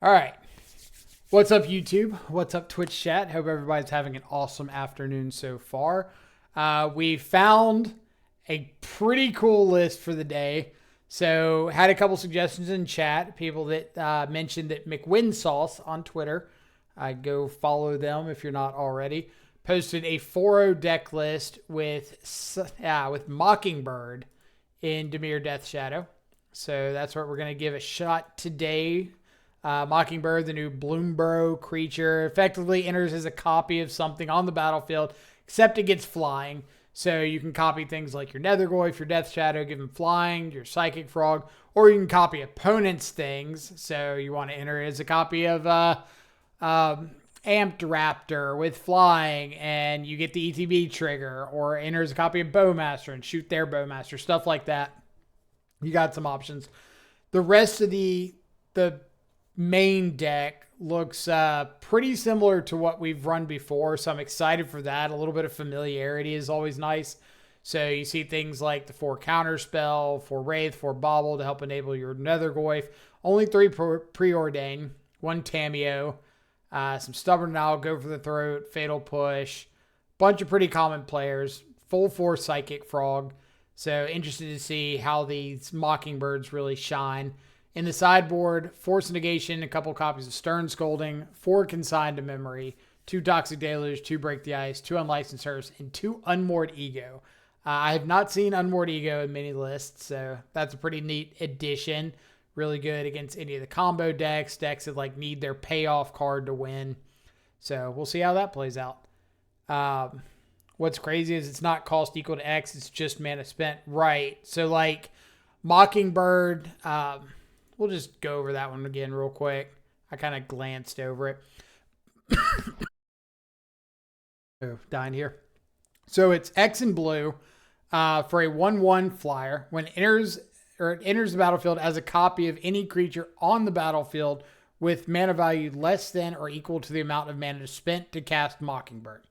All right. What's up, YouTube? What's up, Twitch chat? Hope everybody's having an awesome afternoon so far. We found a pretty cool list for the day. So, had a couple suggestions in chat. People that mentioned that McWinSauce on Twitter, go follow them if you're not already, posted a 4-0 deck list with Mockingbird in Dimir Death Shadow. So that's what we're going to give a shot today. Mockingbird, the new Bloomborough creature, effectively enters as a copy of something on the battlefield, except it gets flying. So you can copy things like your Nethergoyf, your Death Shadow, give them flying, your Psychic Frog, or you can copy opponents' things. So you want to enter as a copy of Amped Raptor with flying, and you get the ETB trigger, or enter as a copy of Bowmaster and shoot their Bowmaster, stuff like that. You got some options. The rest of the main deck looks pretty similar to what we've run before, so I'm excited for that. A little bit of familiarity is always nice. So you see things like the 4 Counterspell, 4 Wraith, 4 Bauble to help enable your Nethergoyf, only 3 Preordain, 1 Tameo, some Stubborn Owl, Go for the Throat, Fatal Push, bunch of pretty common players, full 4 Psychic Frog. So interested to see how these Mockingbirds really shine. In the sideboard, Force Negation, a couple copies of Stern Scolding, 4 Consigned to Memory, 2 Toxic Deluge, 2 Break the Ice, 2 Unlicensed Hearse, and 2 Unmoored Ego. I have not seen Unmoored Ego in many lists, so that's a pretty neat addition. Really good against any of the combo decks that like need their payoff card to win. So we'll see how that plays out. What's crazy is it's not cost equal to X, it's just mana spent. Right. So like Mockingbird, we'll just go over that one again real quick. I kind of glanced over it. Dying here. So it's X and blue for a 1/1 flyer. When it enters the battlefield as a copy of any creature on the battlefield with mana value less than or equal to the amount of mana spent to cast Mockingbird.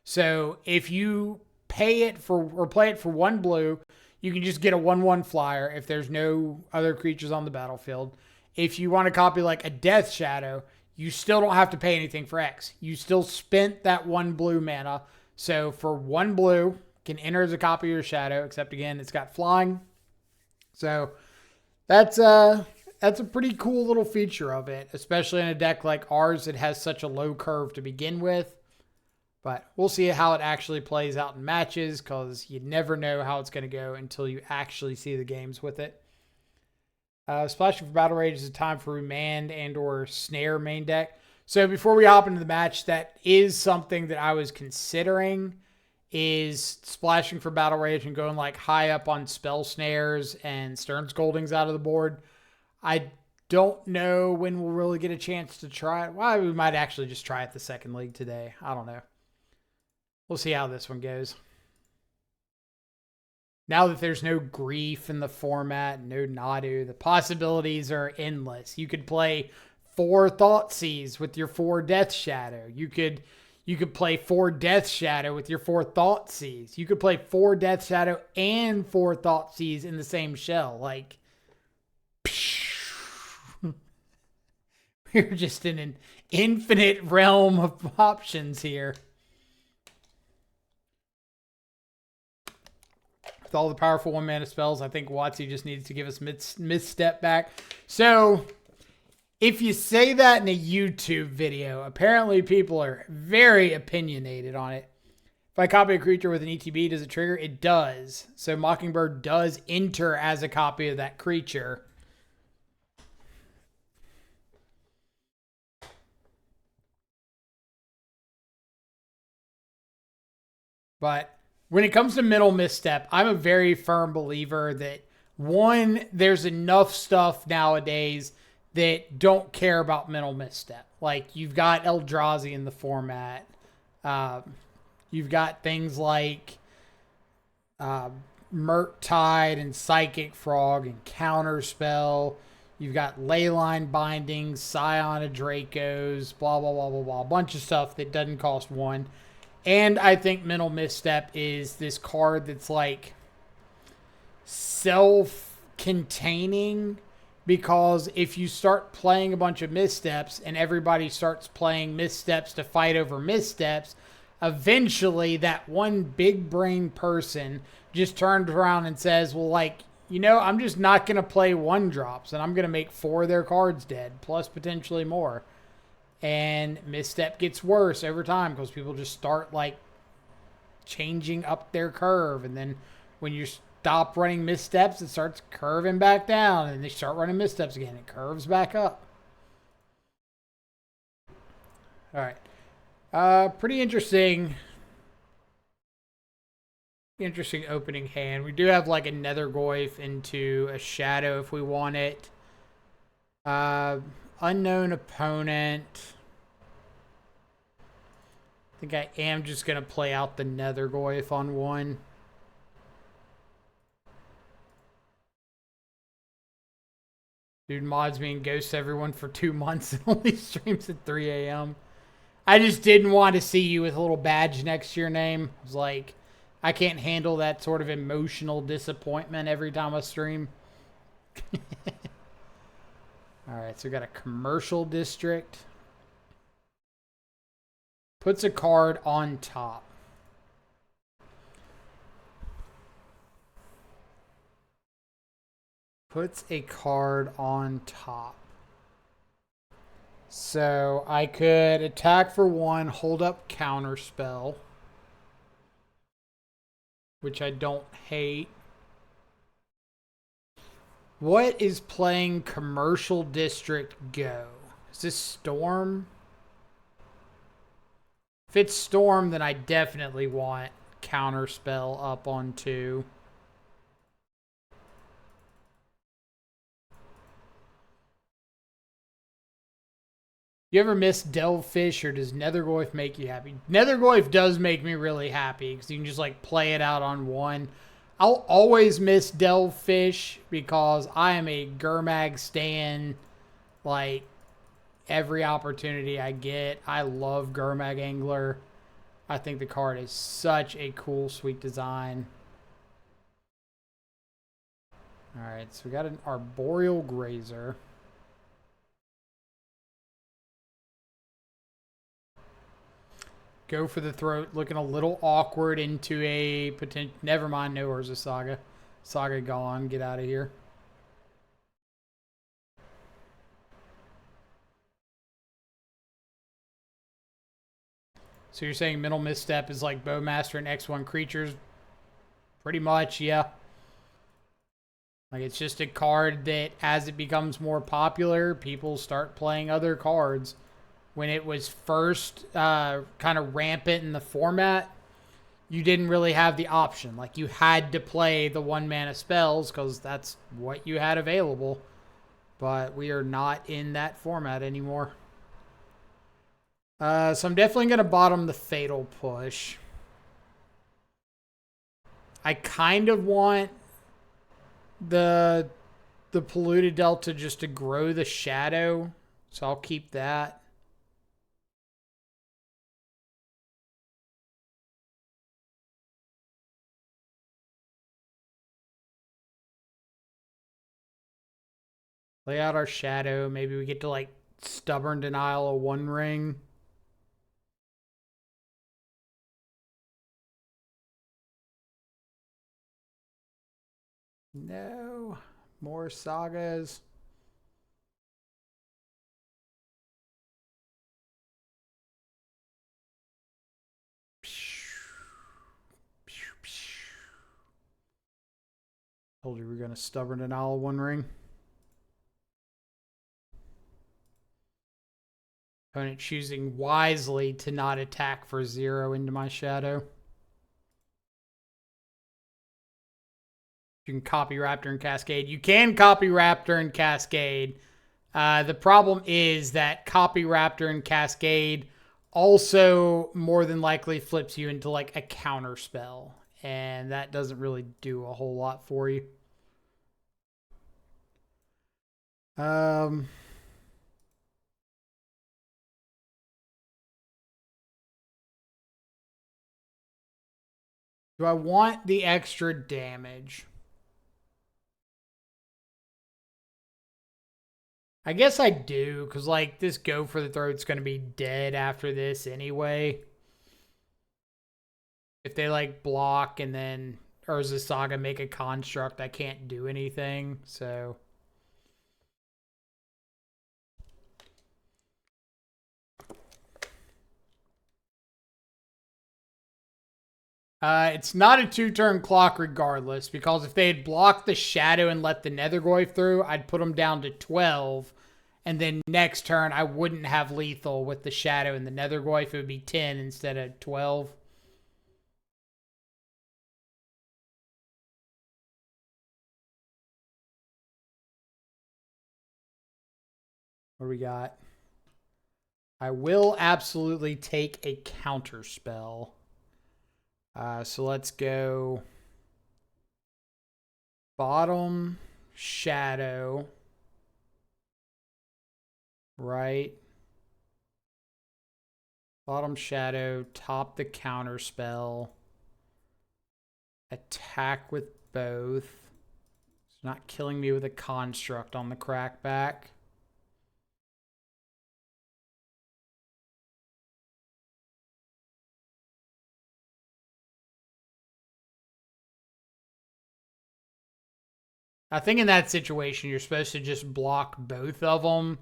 So if you play it for 1 blue, you can just get a 1/1 flyer if there's no other creatures on the battlefield. If you want to copy like a Death Shadow, you still don't have to pay anything for X. You still spent that 1 blue mana. So for 1 blue, can enter as a copy of your Shadow, except again, it's got flying. So that's a pretty cool little feature of it, especially in a deck like ours that has such a low curve to begin with. But we'll see how it actually plays out in matches, because you never know how it's going to go until you actually see the games with it. Splashing for Battle Rage is a time for Remand and or Snare main deck. So before we hop into the match, that is something that I was considering, is splashing for Battle Rage and going like high up on Spell Snares and Stern Scoldings out of the board. I don't know when we'll really get a chance to try it. Well, we might actually just try it the second league today. I don't know. We'll see how this one goes. Now that there's no grief in the format, no Nadu, the possibilities are endless. You could play 4 Thoughtseize with your 4 Death Shadow. You could play 4 Death Shadow with your 4 Thoughtseize. You could play 4 Death Shadow and 4 Thoughtseize in the same shell. Like, we're just in an infinite realm of options here. With all the powerful 1 mana spells, I think WotC just needs to give us misstep back. So, if you say that in a YouTube video, apparently people are very opinionated on it. If I copy a creature with an ETB, does it trigger? It does. So Mockingbird does enter as a copy of that creature. But when it comes to mental misstep, I'm a very firm believer that, one, there's enough stuff nowadays that don't care about mental misstep. Like, you've got Eldrazi in the format. You've got things like FrogTide and Psychic Frog and Counterspell. You've got Leyline Bindings, Scion of Dracos, blah, blah, blah, blah, blah. A bunch of stuff that doesn't cost 1. And I think Mental Misstep is this card that's like self-containing because if you start playing a bunch of missteps and everybody starts playing missteps to fight over missteps, eventually that one big brain person just turns around and says, well, like, you know, I'm just not going to play one drops and I'm going to make 4 of their cards dead, plus potentially more. And misstep gets worse over time because people just start like changing up their curve. And then when you stop running missteps, it starts curving back down, and they start running missteps again. It curves back up. All right. Pretty interesting. Interesting opening hand. We do have like a Nethergoyf into a Shadow if we want it. Unknown opponent. I think I am just going to play out the Nethergoyf on one. Dude mods me and ghosts everyone for 2 months and only streams at 3 a.m. I just didn't want to see you with a little badge next to your name. I was like, I can't handle that sort of emotional disappointment every time I stream. Alright, so we got a commercial district. Puts a card on top. Puts a card on top. So I could attack for 1, hold up counterspell, which I don't hate. What is playing commercial district go? Is this Storm? If it's Storm, then I definitely want counterspell up on 2. You ever miss Delvefish, or does Nethergoyf make you happy? Nethergoyf does make me really happy because you can just like play it out on 1. I'll always miss Delvefish because I am a Gurmag stan. Like every opportunity I get, I love Gurmag Angler. I think the card is such a cool, sweet design. All right, so we got an Arboreal Grazer. Go for the throat, looking a little awkward into a potential. Never mind, no Urza Saga. Saga gone. Get out of here. So you're saying Mental Misstep is like Bowmaster and X1 creatures? Pretty much, yeah. Like it's just a card that as it becomes more popular, people start playing other cards. When it was first kind of rampant in the format, you didn't really have the option. Like you had to play the 1-mana spells because that's what you had available. But we are not in that format anymore. So I'm definitely going to bottom the Fatal Push. I kind of want the Polluted Delta just to grow the Shadow. So I'll keep that. Lay out our Shadow. Maybe we get to like Stubborn Denial of 1 ring. No. More sagas. Told you we were going to Stubborn Denial of 1 ring. Opponent choosing wisely to not attack for 0 into my Shadow. You can copy Raptor and Cascade. You can copy Raptor and Cascade. The problem is that copy Raptor and Cascade also more than likely flips you into like a counter spell. And that doesn't really do a whole lot for you. Do I want the extra damage? I guess I do, because, like, this Go for the Throat's going to be dead after this anyway. If they, like, block and then Urza Saga make a construct, I can't do anything, so... It's not a 2-turn clock regardless, because if they had blocked the Shadow and let the Nethergoyf through, I'd put them down to 12. And then next turn, I wouldn't have lethal with the Shadow and the Nethergoyf. It would be 10 instead of 12. What do we got? I will absolutely take a counter spell. So let's go bottom Shadow, right? Bottom Shadow, top the counter spell, attack with both. It's not killing me with a construct on the crackback. I think in that situation, you're supposed to just block both of them,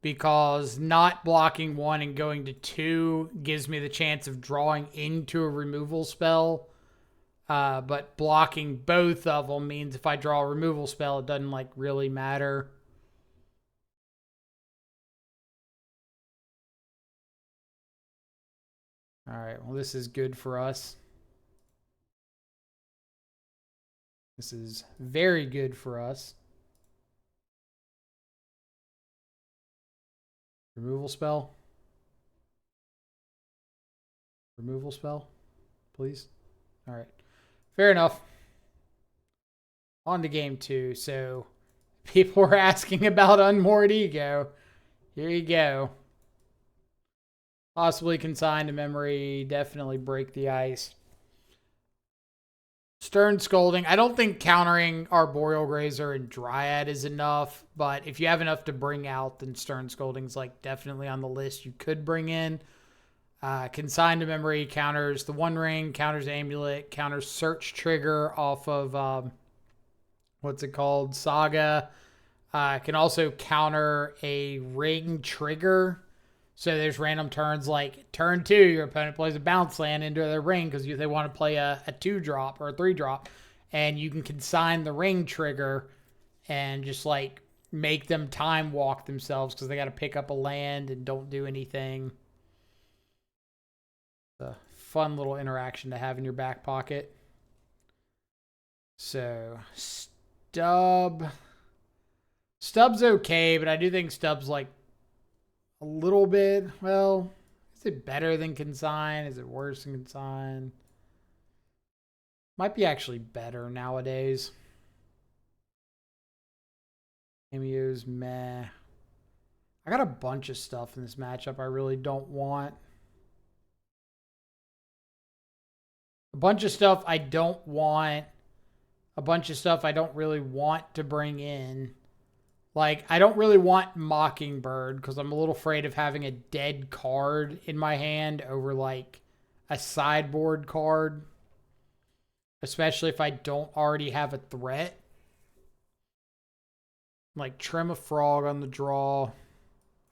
because not blocking one and going to 2 gives me the chance of drawing into a removal spell. But blocking both of them means if I draw a removal spell, it doesn't, like, really matter. All right, well, this is good for us. This is very good for us. Removal spell. Removal spell, please. All right. Fair enough. On to game 2. So, people were asking about Unmoored Ego. Here you go. Possibly consign to memory. Definitely break the ice. Stern Scolding. I don't think countering Arboreal Grazer and Dryad is enough, but if you have enough to bring out, then Stern Scolding's, like, definitely on the list you could bring in. Consign to memory counters the One Ring, counters Amulet, counters Search Trigger off of, what's it called? Saga. Can also counter a Ring Trigger. So there's random turns like turn 2, your opponent plays a bounce land into their ring because they want to play a 2-drop or a 3-drop. And you can consign the Ring Trigger and just, like, make them time walk themselves because they got to pick up a land and don't do anything. It's a fun little interaction to have in your back pocket. So, Stub's okay, but I do think Stub's, like, a little bit, well, is it better than Consign? Is it worse than Consign? Might be actually better nowadays. Cameo's meh. I got a bunch of stuff in this matchup I really don't want. A bunch of stuff I don't want. A bunch of stuff I don't really want to bring in. Like, I don't really want Mockingbird because I'm a little afraid of having a dead card in my hand over, like, a sideboard card. Especially if I don't already have a threat. Like, trim a frog on the draw. I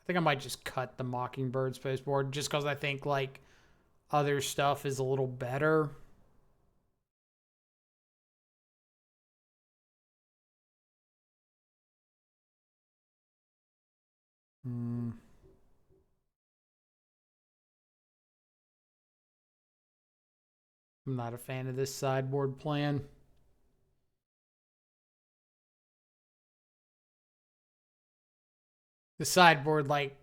think I might just cut the Mockingbird space board just because I think, like, other stuff is a little better. I'm not a fan of this sideboard plan. The sideboard, like,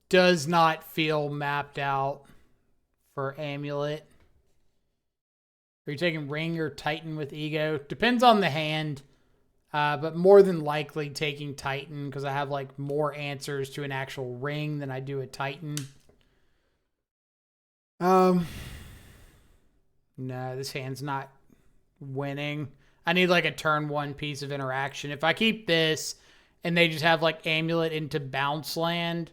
does not feel mapped out for Amulet. Are you taking Ring or Titan with Ego? Depends on the hand. But more than likely taking Titan because I have, like, more answers to an actual Ring than I do a Titan. No, this hand's not winning. I need, like, a turn 1 piece of interaction. If I keep this and they just have like Amulet into bounce land,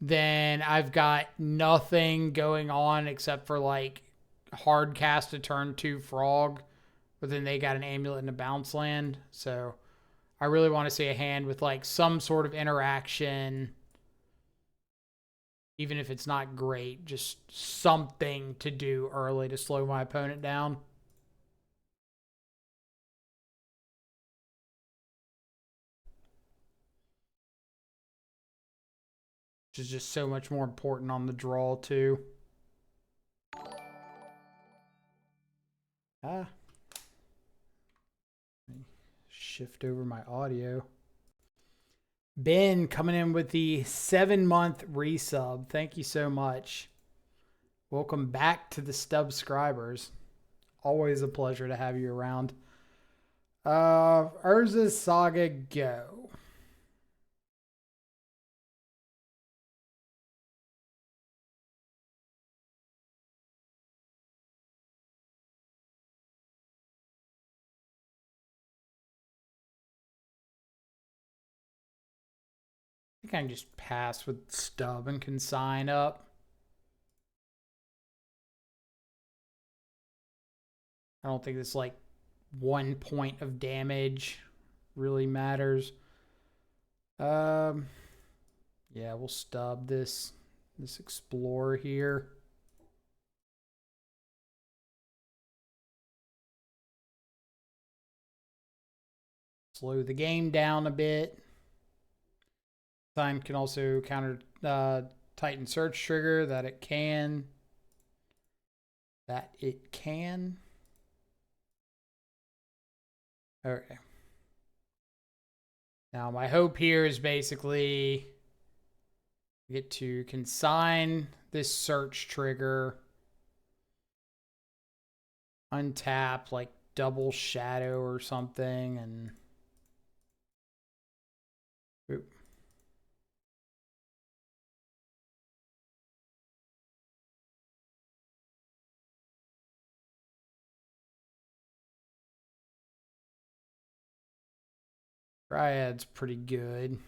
then I've got nothing going on except for like hard cast a turn 2 frog, but then they got an Amulet into bounce land. So I really want to see a hand with like some sort of interaction, even if it's not great, just something to do early to slow my opponent down. Which is just so much more important on the draw too. Shift over my audio. Ben coming in with the 7-month resub. Thank you so much. Welcome back to the Stubscribers. Always a pleasure to have you around. Urza's Saga Go. I think I can just pass with Stub and consign up. I don't think this like 1 point of damage really matters. Yeah, we'll stub this Explorer here. Slow the game down a bit. Sign can also counter Titan Search trigger. That it can. Okay. Now my hope here is basically get to consign this search trigger, untap like double shadow or something, and oop. Dryad's pretty good.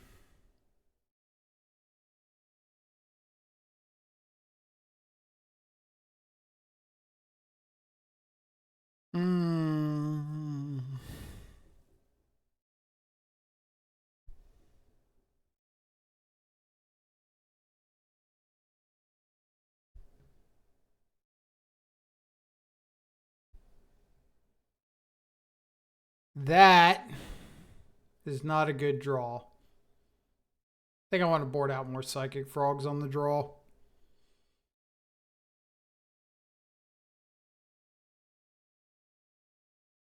That is not a good draw. I think I want to board out more Psychic Frogs on the draw.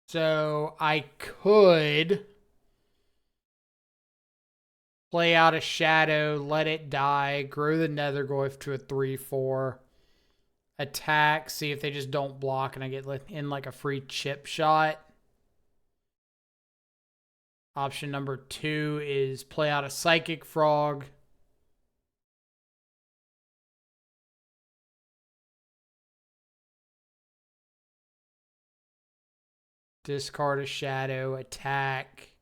So I could play out a Shadow, let it die, grow the Netherglyph to a 3/4, attack, see if they just don't block, and I get in like a free chip shot. Option number 2 is play out a Psychic Frog. Discard a Shadow, attack.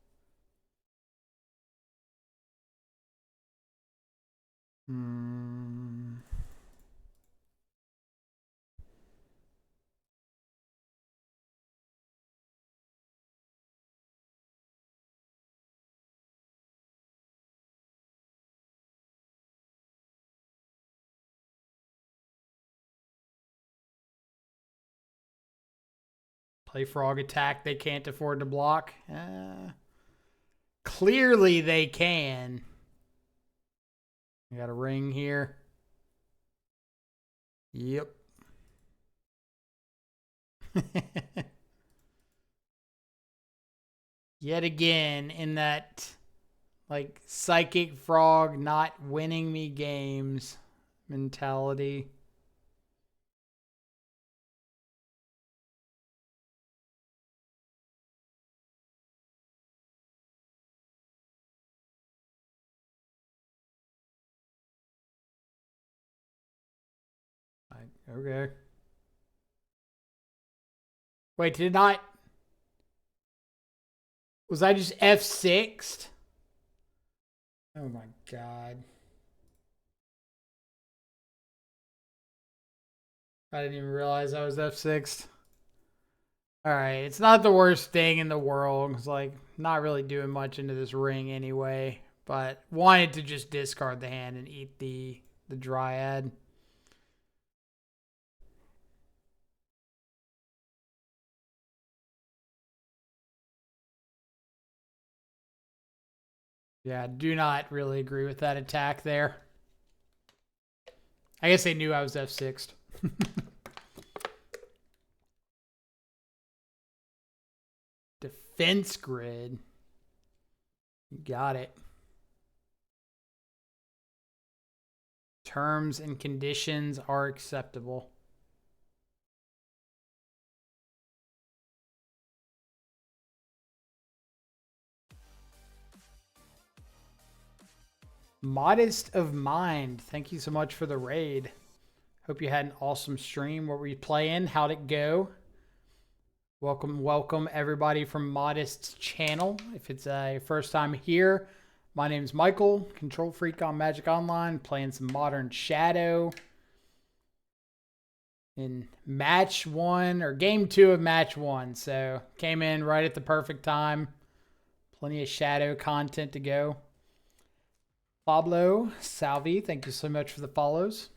Play Frog attack. They can't afford to block. Clearly they can. I got a ring here. Yep. Yet again, in that like Psychic Frog not winning me games mentality. Okay. Wait, did not... Was I just F6'd? Oh my god. I didn't even realize I was F6'd. Alright, it's not the worst thing in the world. It's like, not really doing much into this ring anyway. But wanted to just discard the hand and eat the Dryad. Yeah, do not really agree with that attack there. I guess they knew I was F6'd. Defense grid. You got it. Terms and conditions are acceptable. Modest of Mind. Thank you so much for the raid. Hope you had an awesome stream. What were you playing? How'd it go? Welcome everybody from Modest's channel. If it's your first time here, my name's Michael, Control Freak on Magic Online, playing some Modern Shadow. In match 1, or game 2 of match 1. So came in right at the perfect time. Plenty of Shadow content to go. Pablo Salvi, thank you so much for the follows.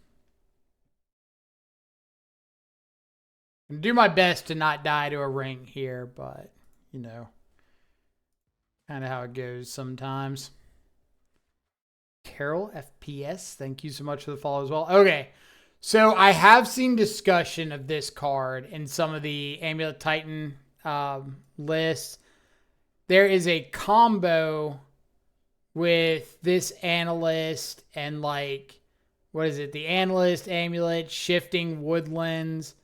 I'm gonna do my best to not die to a ring here, but you know, kind of how it goes sometimes. Carol FPS, thank you so much for the follow as well. Okay, so I have seen discussion of this card in some of the Amulet Titan lists. There is a combo with this Analyst and like, what is it? The Analyst, Amulet, Shifting Woodlands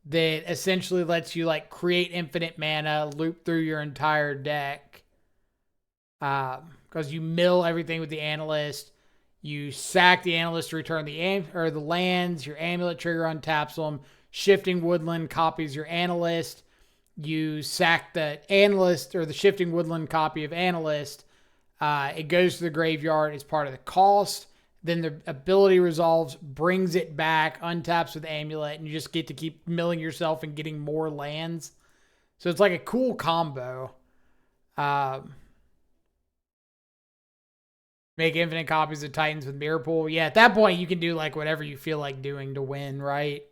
that essentially lets you like create infinite mana, loop through your entire deck. Because you mill everything with the Analyst. You sack the Analyst to return the lands. Your Amulet trigger untaps them. Shifting Woodland copies your Analyst. You sack the Analyst or the Shifting Woodland copy of Analyst. It goes to the graveyard. It's part of the cost. Then the ability resolves, brings it back, untaps with Amulet, and you just get to keep milling yourself and getting more lands. So it's like a cool combo. Make infinite copies of Titans with Mirror Pool. Yeah, at that point, you can do like whatever you feel like doing to win, right?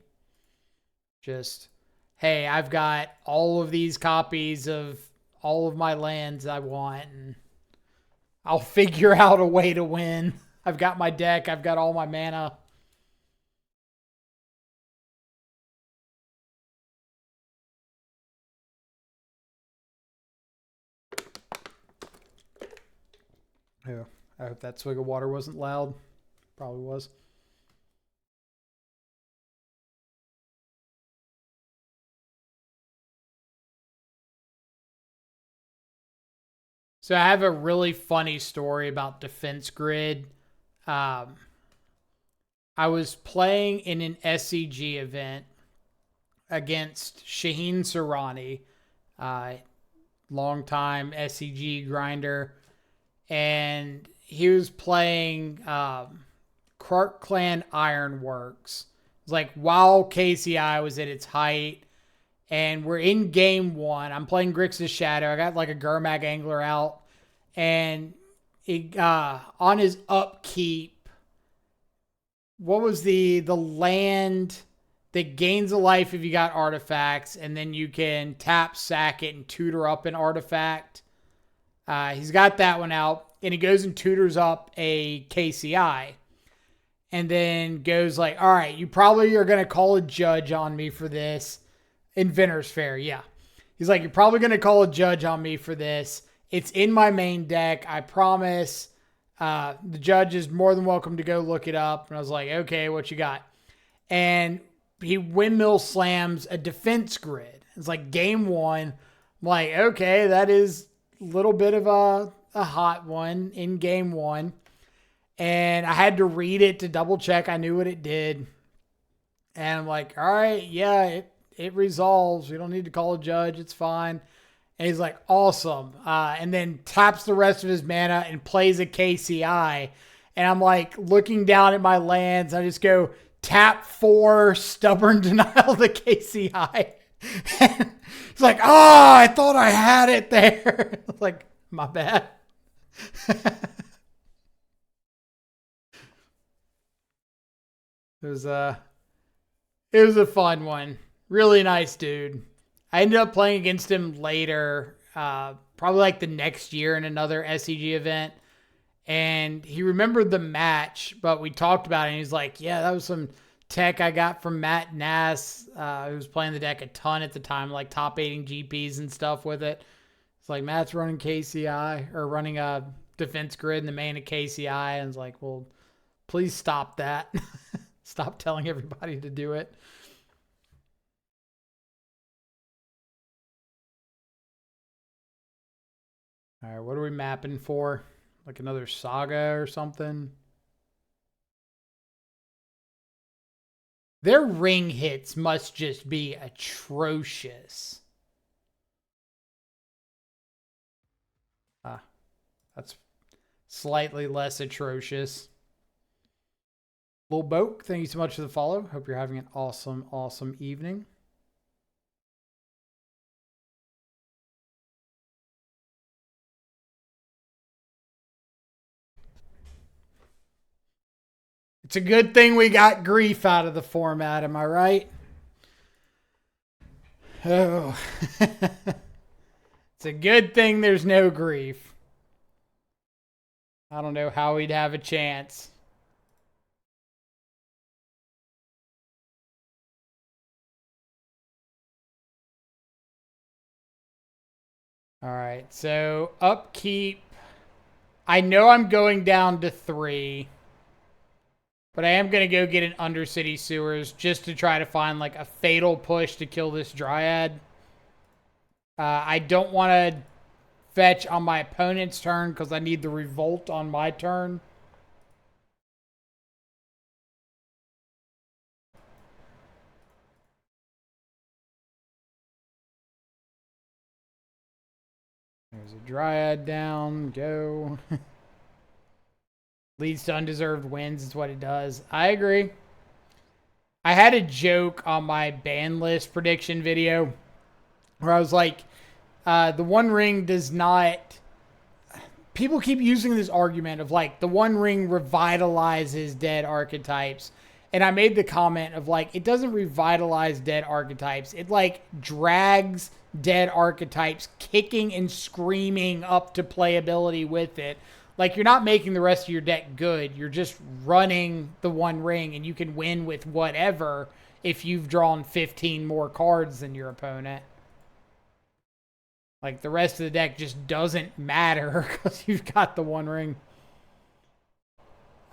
Just, hey, I've got all of these copies of all of my lands I want, and I'll figure out a way to win. I've got my deck. I've got all my mana. Yeah. I hope that swig of water wasn't loud. Probably was. So I have a really funny story about Defense Grid. I was playing in an SCG event against Shaheen Sarani, longtime SCG grinder, and he was playing Clark Clan Ironworks. It was like while KCI was at its height, and we're in game 1. I'm playing Grixis Shadow. I got like a Gurmag Angler out, and it, on his upkeep, what was the land that gains a life if you got artifacts, and then you can tap, sack it, and tutor up an artifact. He's got that one out, and he goes and tutors up a KCI, and then goes like, all right, you probably are going to call a judge on me for this. Inventor's Fair, yeah. He's like, you're probably going to call a judge on me for this. It's in my main deck, I promise. The judge is more than welcome to go look it up. And I was like, okay, what you got? And he windmill slams a Defense Grid. It's like game 1. I'm like, okay, that is a little bit of a hot one in game 1. And I had to read it to double check I knew what it did. And I'm like, all right, yeah, it resolves. We don't need to call a judge. It's fine. And he's like, awesome. And then taps the rest of his mana and plays a KCI. And I'm like looking down at my lands. I just go, tap 4, stubborn denial to KCI. And he's like, oh, I thought I had it there. I was like, my bad. It was a fun one. Really nice dude. I ended up playing against him later, probably like the next year in another SCG event. And he remembered the match, but we talked about it. And he's like, yeah, that was some tech I got from Matt Nass, who was playing the deck a ton at the time, like top 8ing GPs and stuff with it. It's like, Matt's running KCI, or running a defense grid in the main of KCI. And it's like, well, please stop that. Stop telling everybody to do it. All right, what are we mapping for? Like another saga or something? Their ring hits must just be atrocious. That's slightly less atrocious. Lil Boke, thank you so much for the follow. Hope you're having an awesome, awesome evening. It's a good thing we got grief out of the format, am I right? Oh. It's a good thing there's no grief. I don't know how we'd have a chance. All right, so upkeep. I know I'm going down to 3. But I am going to go get an Undercity Sewers just to try to find like a fatal push to kill this Dryad. I don't want to fetch on my opponent's turn because I need the Revolt on my turn. There's a Dryad down. Go. Leads to undeserved wins is what it does. I agree. I had a joke on my ban list prediction video where I was like, the One Ring does not... People keep using this argument of like, the One Ring revitalizes dead archetypes. And I made the comment of like, it doesn't revitalize dead archetypes. It like drags dead archetypes kicking and screaming up to playability with it. Like, you're not making the rest of your deck good. You're just running the One Ring, and you can win with whatever if you've drawn 15 more cards than your opponent. Like, the rest of the deck just doesn't matter because you've got the One Ring.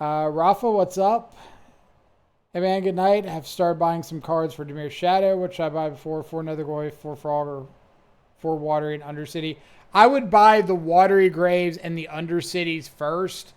Rafa, what's up? Hey, man, good night. I have started buying some cards for Dimir Shadow, which I buy before 4 Nethergoy, 4 Frog, or 4 Watery and Undercity. I would buy the Watery Graves and the Undercities first.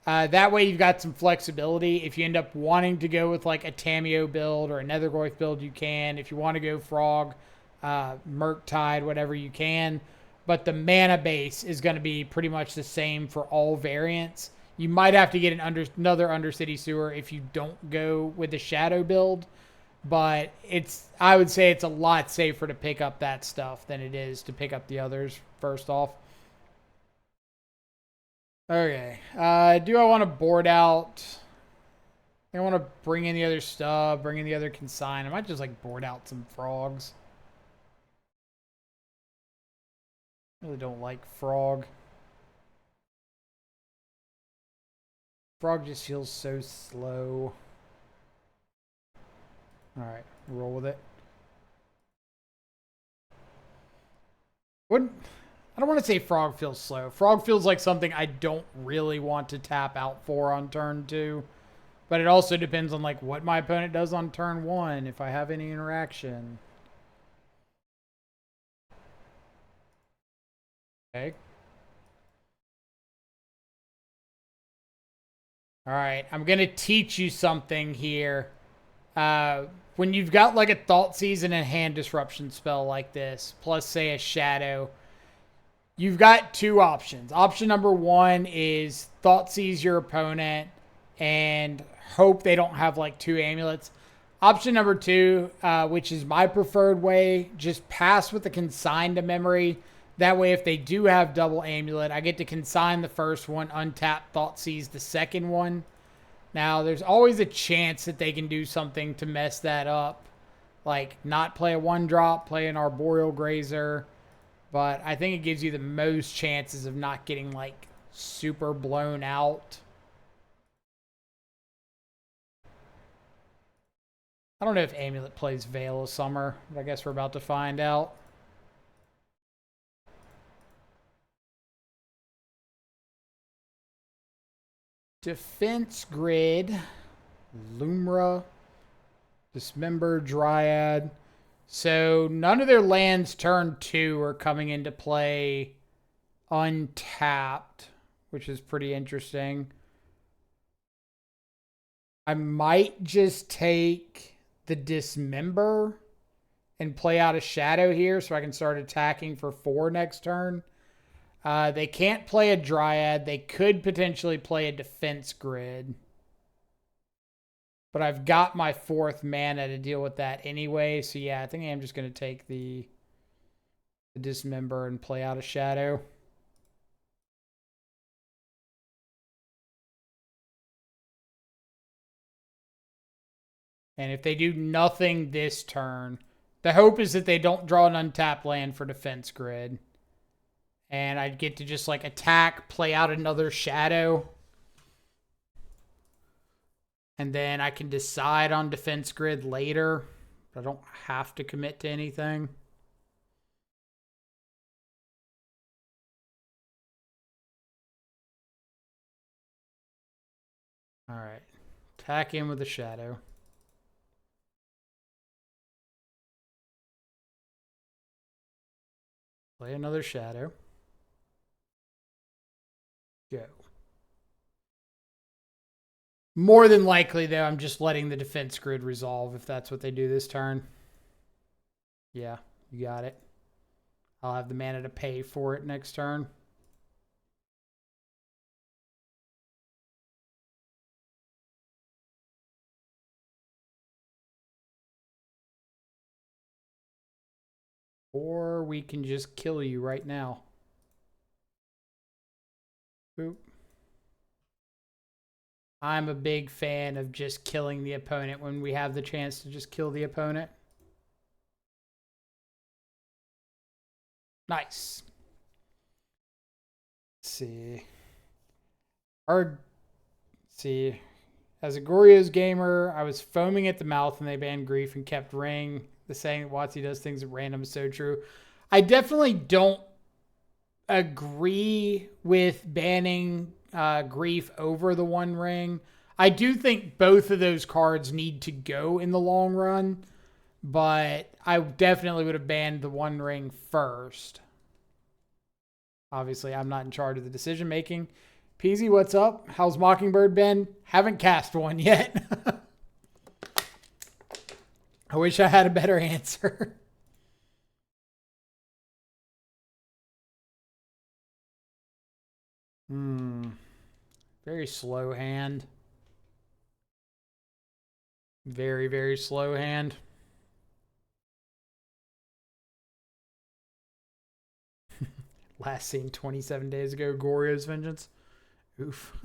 That way you've got some flexibility. If you end up wanting to go with like a Tameo build or a Nethergoyf build, you can. If you want to go Frog, Murktide, whatever, you can. But the mana base is going to be pretty much the same for all variants. You might have to get another Undercity Sewer if you don't go with the Shadow build. But I would say it's a lot safer to pick up that stuff than it is to pick up the others first off. Okay. Do I want to board out? I want to bring in the other stub, bring in the other consign. I might just like board out some frogs. I really don't like frog. Frog just feels so slow. Alright, roll with it. I don't want to say Frog feels slow. Frog feels like something I don't really want to tap out for on turn 2. But it also depends on like what my opponent does on turn 1, if I have any interaction. Okay. Alright, I'm going to teach you something here. When you've got like a Thought Season and Hand Disruption spell like this, plus say a Shadow, you've got two options. Option number one is Thoughtseize your opponent and hope they don't have like two amulets. Option number two, which is my preferred way, just pass with the consign to memory. That way, if they do have double amulet, I get to consign the first one, untap, Thoughtseize the second one. Now, there's always a chance that they can do something to mess that up. Like, not play a 1-drop, play an Arboreal Grazer. But I think it gives you the most chances of not getting, like, super blown out. I don't know if Amulet plays Veil of Summer, but I guess we're about to find out. Defense Grid, Lumra, Dismember, Dryad. So none of their lands turn 2 are coming into play untapped, which is pretty interesting. I might just take the Dismember and play out a Shadow here so I can start attacking for 4 next turn. They can't play a Dryad. They could potentially play a Defense Grid. But I've got my 4th mana to deal with that anyway. So yeah, I think I'm just going to take the Dismember and play out a Shadow. And if they do nothing this turn, the hope is that they don't draw an untapped land for Defense Grid. And I'd get to just like attack, play out another Shadow. And then I can decide on Defense Grid later. But I don't have to commit to anything. Alright. Attack in with a Shadow. Play another Shadow. Go. More than likely, though, I'm just letting the Defense Grid resolve if that's what they do this turn. Yeah, you got it. I'll have the mana to pay for it next turn. Or we can just kill you right now. Boop. I'm a big fan of just killing the opponent when we have the chance to just kill the opponent. Nice. Let's see. As a Goryo's gamer, I was foaming at the mouth when they banned Grief and kept Ring. The saying that WotC does things at random is so true. I definitely don't agree with banning Grief over the One Ring. I do think both of those cards need to go in the long run, but I definitely would have banned the One Ring first. Obviously, I'm not in charge of the decision making. Peasy, what's up? How's Mockingbird been? Haven't cast one yet. I wish I had a better answer. Very slow hand. Very, very slow hand. Last seen 27 days ago, Goryo's Vengeance. Oof.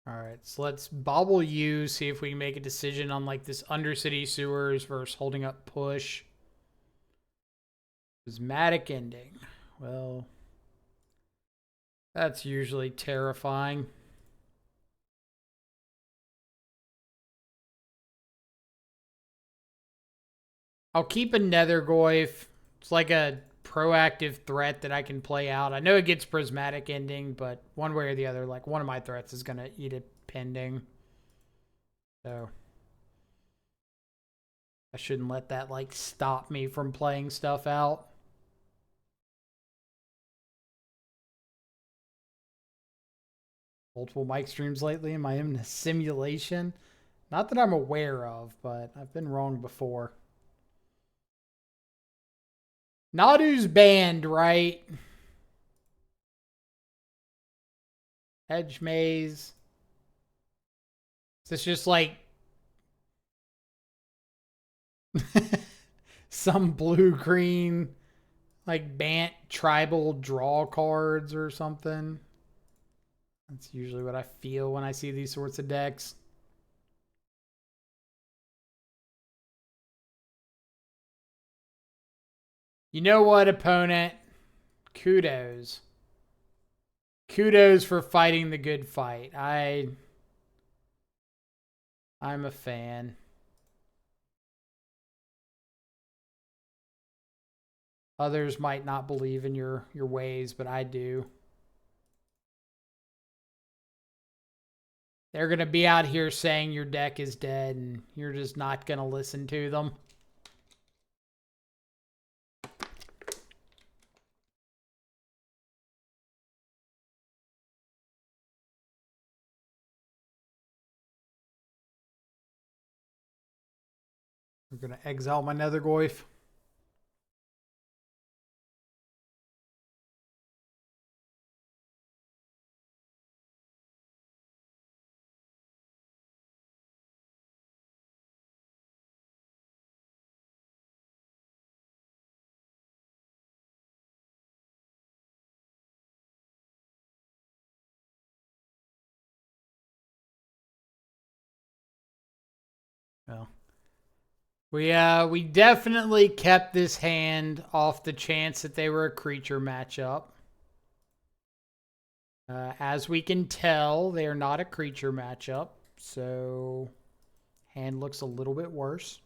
All right, so let's bobble you, see if we can make a decision on like this Undercity Sewers versus holding up push. Prismatic Ending. Well, that's usually terrifying. I'll keep a Nethergoyf. It's like a proactive threat that I can play out. I know it gets Prismatic Ending, but one way or the other, like one of my threats is going to eat it pending. So I shouldn't let that like stop me from playing stuff out. Multiple mic streams lately. Am I in a simulation? Not that I'm aware of, but I've been wrong before. Nadu's banned, right? Hedge Maze. Is this just like some blue-green, like Bant tribal draw cards or something? That's usually what I feel when I see these sorts of decks. You know what, opponent? Kudos. Kudos for fighting the good fight. I'm a fan. Others might not believe in your ways, but I do. They're going to be out here saying your deck is dead, and you're just not going to listen to them. We're going to exile my Nethergoyf. Well, we definitely kept this hand off the chance that they were a creature matchup. As we can tell, they are not a creature matchup, so hand looks a little bit worse.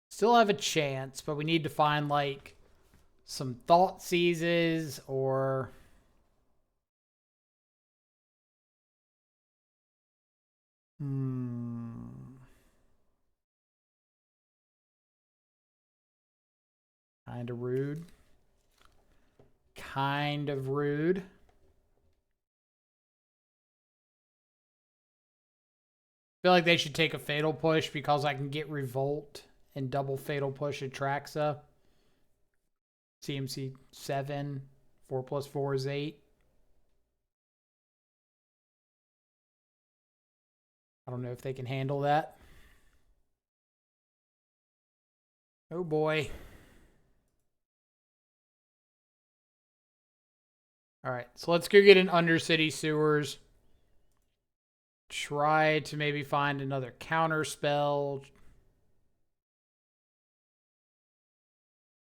Still have a chance, but we need to find like some thought seizes or kind of rude. Kind of rude. Feel like they should take a Fatal Push because I can get Revolt and double Fatal Push Atraxa. CMC 7. 4 plus 4 is 8. I don't know if they can handle that. Oh boy. Alright, so let's go get an Undercity Sewers. Try to maybe find another counter spell.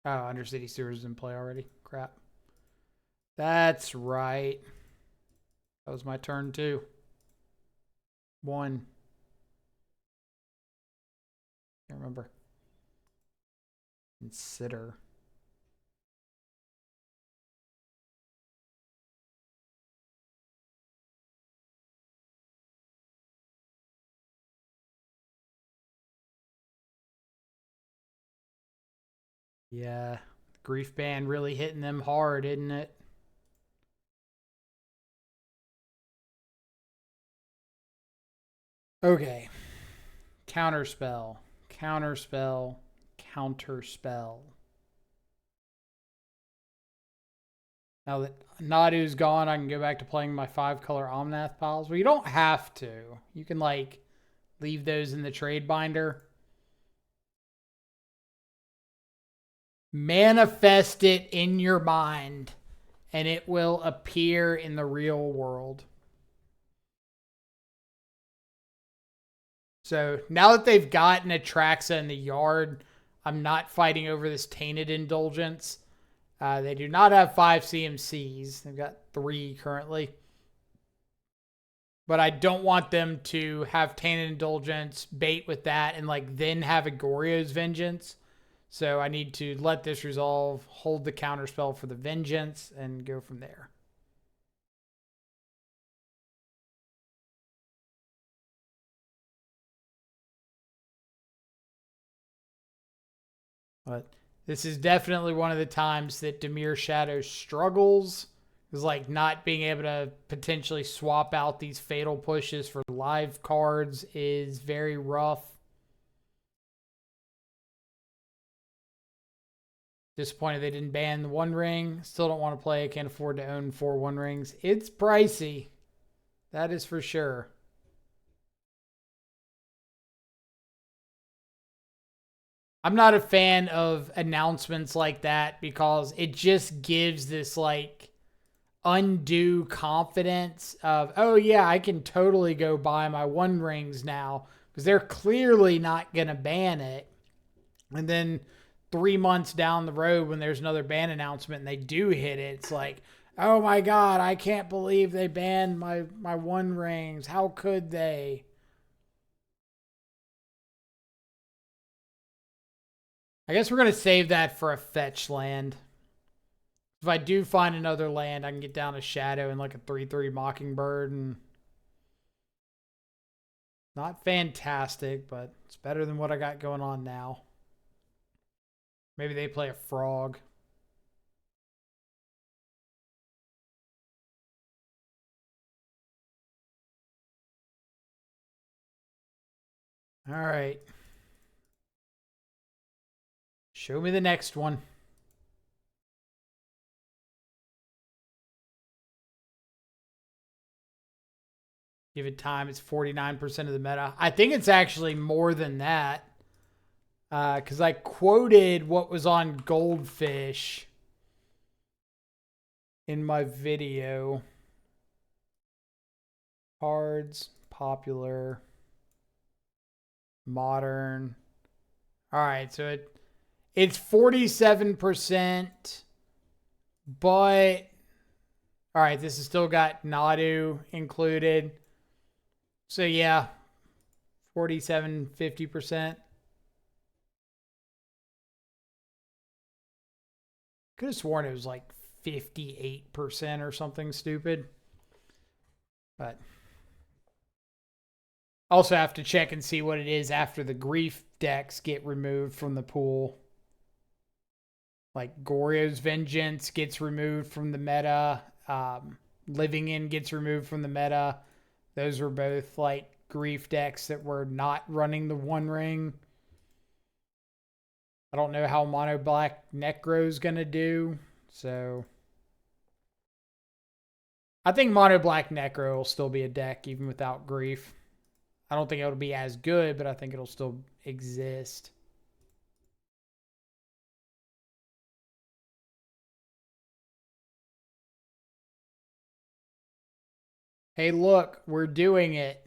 Oh, Undercity Sewers is in play already. Crap. That's right. That was my turn too. 1. Can't remember. Consider. Yeah. Grief Band really hitting them hard, isn't it? Okay. Counterspell. Counterspell. Counterspell. Now that Nadu's gone, I can go back to playing my 5-color Omnath piles. Well, you don't have to. You can, like, leave those in the trade binder. Manifest it in your mind, and it will appear in the real world. So now that they've gotten Atraxa in the yard, I'm not fighting over this Tainted Indulgence. They do not have 5 CMCs. They've got 3 currently. But I don't want them to have Tainted Indulgence, bait with that, and like then have a Goryo's Vengeance. So I need to let this resolve, hold the counterspell for the Vengeance, and go from there. But this is definitely one of the times that Dimir Shadow struggles. Because, like, not being able to potentially swap out these fatal pushes for live cards is very rough. Disappointed they didn't ban the One Ring. Still don't want to play. Can't afford to own 4 One Rings. It's pricey. That is for sure. I'm not a fan of announcements like that because it just gives this, like, undue confidence of, oh yeah, I can totally go buy my One Rings now, because they're clearly not going to ban it. And then 3 months down the road when there's another ban announcement and they do hit it, it's like, oh my god, I can't believe they banned my One Rings. How could they? I guess we're going to save that for a fetch land. If I do find another land, I can get down a Shadow and like a 3/3 Mockingbird. And not fantastic, but it's better than what I got going on now. Maybe they play a Frog. All right. Show me the next one. Give it time. It's 49% of the meta. I think it's actually more than that. Because I quoted what was on Goldfish in my video. Cards, popular, modern. All right, so it's 47%, but all right, this has still got Nadu included. So yeah, 47, 50%. Could have sworn it was like 58% or something stupid. But also have to check and see what it is after the grief decks get removed from the pool. Like Goryo's Vengeance gets removed from the meta. Living In gets removed from the meta. Those were both like grief decks that were not running the One Ring. I don't know how Mono Black Necro's going to do. So I think Mono Black Necro will still be a deck even without grief. I don't think it'll be as good, but I think it'll still exist. Hey, look, we're doing it.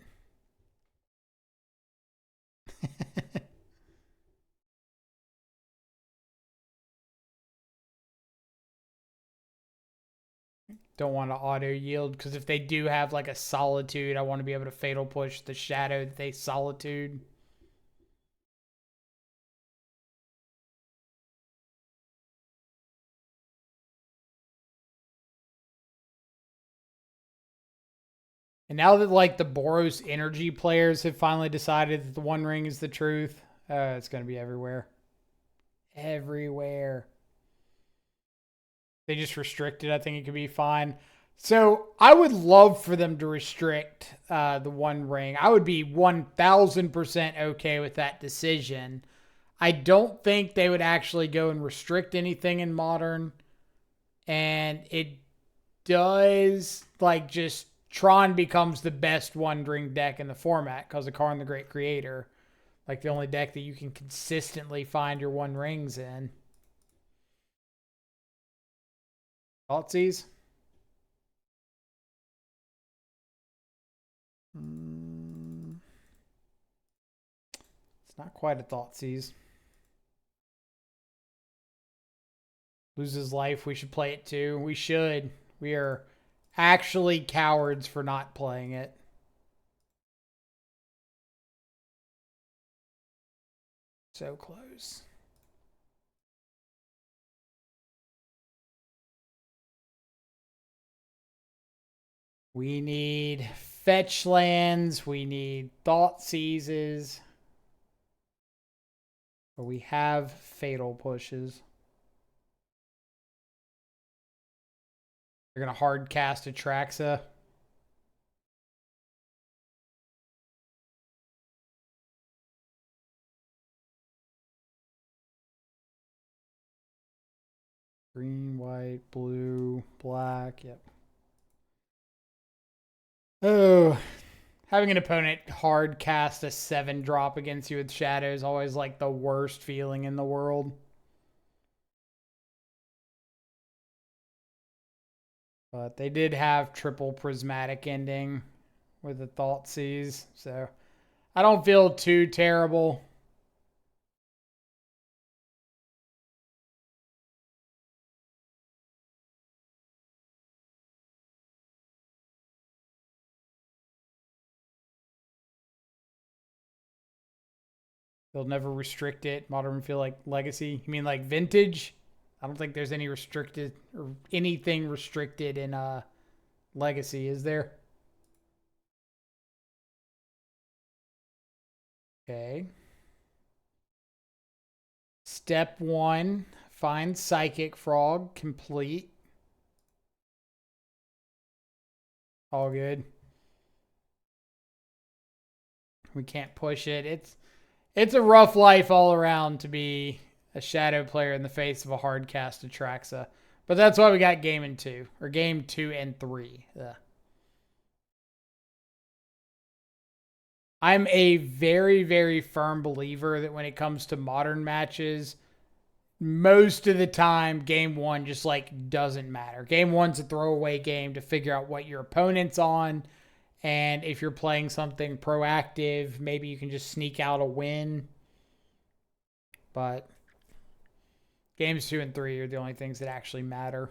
Don't want to auto yield because if they do have like a Solitude, I want to be able to fatal push the Shadow that they Solitude. And now that like the Boros Energy players have finally decided that the One Ring is the truth, it's going to be everywhere. Everywhere. They just restrict it. I think it could be fine. So I would love for them to restrict the One Ring. I would be 1000% okay with that decision. I don't think they would actually go and restrict anything in Modern. And it does, like, just Tron becomes the best One Ring deck in the format because of Karn the Great Creator. Like, the only deck that you can consistently find your One Rings in. Altsies? It's not quite a Thoughtseize. Loses life. We should play it too. We should. We are actually cowards for not playing it. So close. We need fetch lands. We need Thoughtseizes. But we have fatal pushes. They're going to hard cast Atraxa. Green, white, blue, black. Yep. Oh, having an opponent hard cast a 7-drop against you with Shadow is always like the worst feeling in the world. But they did have triple prismatic ending with the Thoughtseize, so I don't feel too terrible. They'll never restrict it. Modern feel like Legacy. You mean like Vintage? I don't think there's any restricted or anything restricted in Legacy, is there? Okay. Step 1, find Psychic Frog, complete. All good. We can't push it. It's a rough life all around to be a Shadow player in the face of a hard cast Atraxa. But that's why we got game 2 and 3. Ugh. I'm a very, very firm believer that when it comes to modern matches, most of the time, game 1 just like doesn't matter. Game 1's a throwaway game to figure out what your opponent's on. And if you're playing something proactive, maybe you can just sneak out a win. But games 2 and 3 are the only things that actually matter.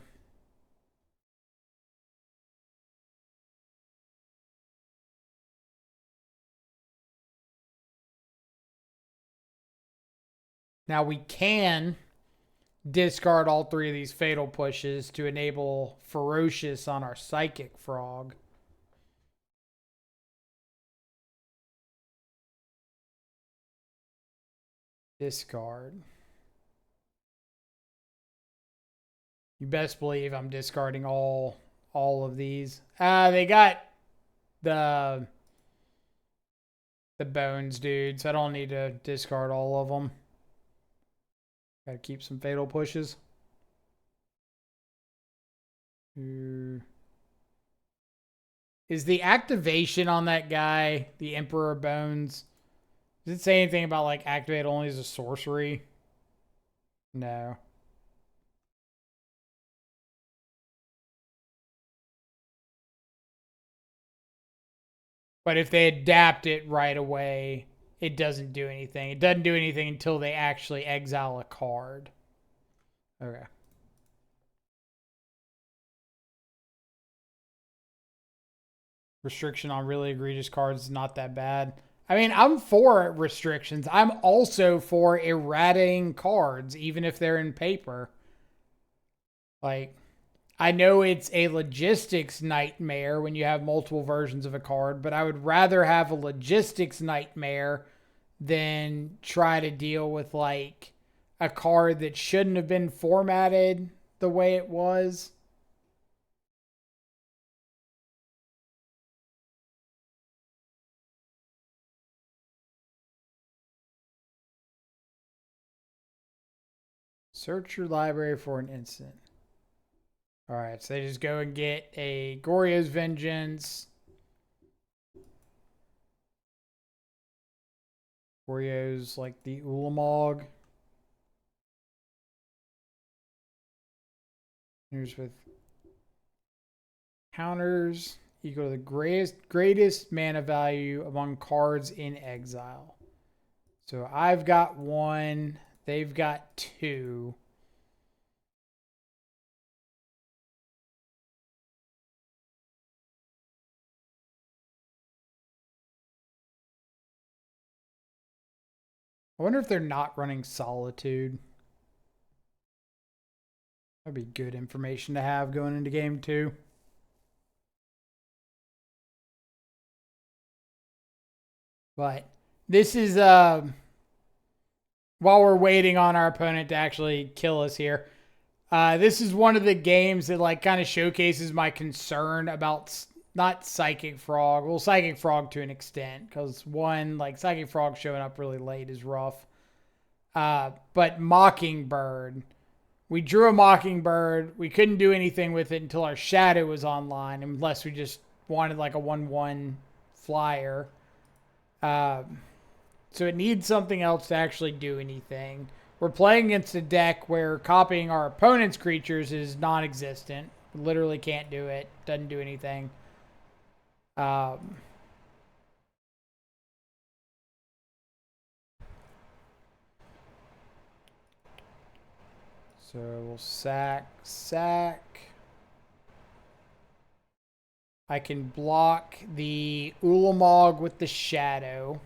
Now we can discard all 3 of these fatal pushes to enable Ferocious on our Psychic Frog. Discard. You best believe I'm discarding all of these. They got the bones, dude, so I don't need to discard all of them. Gotta keep some fatal pushes. Is the activation on that guy the Emperor Bones? Does it say anything about like activate only as a sorcery? No. But if they adapt it right away, it doesn't do anything. It doesn't do anything until they actually exile a card. Okay. Restriction on really egregious cards is not that bad. I mean, I'm for restrictions. I'm also for errating cards, even if they're in paper. Like, I know it's a logistics nightmare when you have multiple versions of a card, but I would rather have a logistics nightmare than try to deal with like a card that shouldn't have been formatted the way it was. Search your library for an instant. All right, so they just go and get a Goryo's Vengeance. Goryo's like the Ulamog. Here's with counters equal to the greatest mana value among cards in exile. So I've got 1. They've got 2. I wonder if they're not running Solitude. That'd be good information to have going into game 2. But this is while we're waiting on our opponent to actually kill us here, This is one of the games that like kind of showcases my concern about not Psychic Frog. Well, Psychic Frog to an extent, because one, like Psychic Frog showing up really late is rough. But Mockingbird. We drew a Mockingbird. We couldn't do anything with it until our Shadow was online, unless we just wanted like a 1/1 flyer. So it needs something else to actually do anything. We're playing against a deck where copying our opponent's creatures is non-existent. Literally can't do it. Doesn't do anything. So we'll sack. I can block the Ulamog with the Shadow.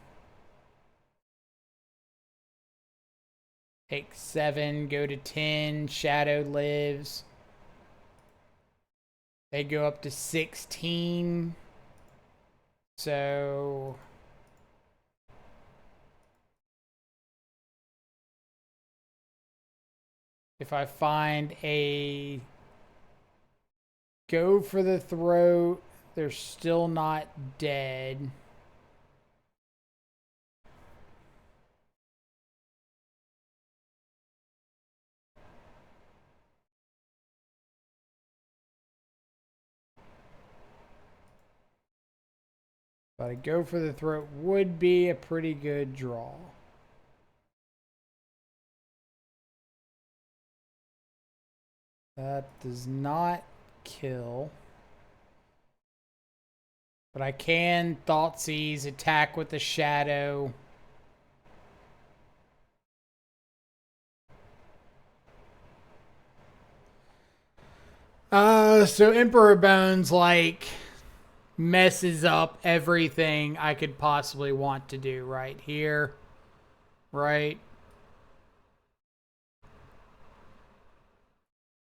Take 7, go to 10, Shadow lives. They go up to 16. So if I find a go for the throat, they're still not dead. But a go for the throat would be a pretty good draw. That does not kill. But I can Thoughtseize, attack with the Shadow. So Emperor Bones, like, messes up everything I could possibly want to do right here. Right?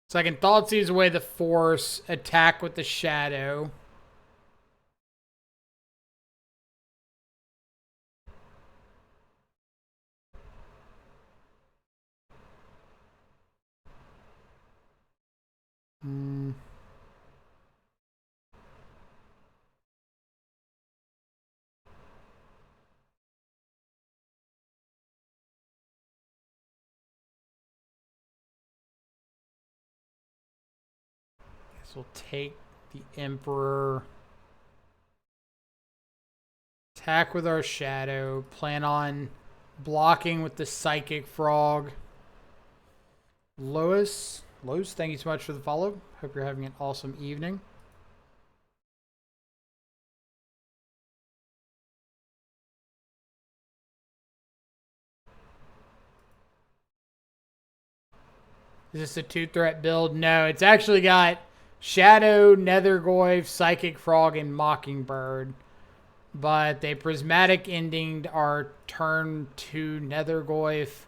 So I can Thoughtseize away the Force, attack with the Shadow. Guess we'll take the Emperor. Attack with our Shadow. Plan on blocking with the Psychic Frog. Lois, thank you so much for the follow. Hope you're having an awesome evening. Is this a 2-threat build? No, it's actually got Shadow, Nethergoyf, Psychic Frog, and Mockingbird. But they prismatic ending our turn 2 Nethergoyf.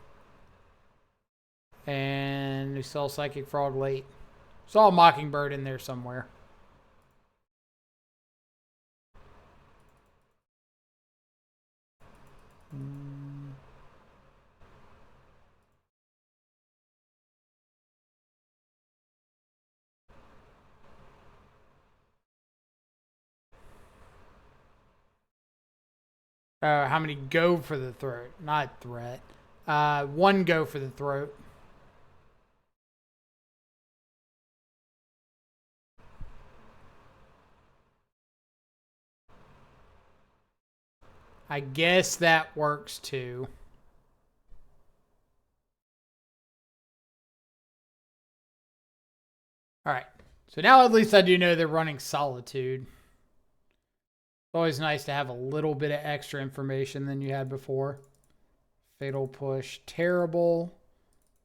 And we saw Psychic Frog late. Saw a Mockingbird in there somewhere. How many go for the throat? Not threat. 1 go for the throat. I guess that works too. Alright. So now at least I do know they're running Solitude. It's always nice to have a little bit of extra information than you had before. Fatal Push, terrible.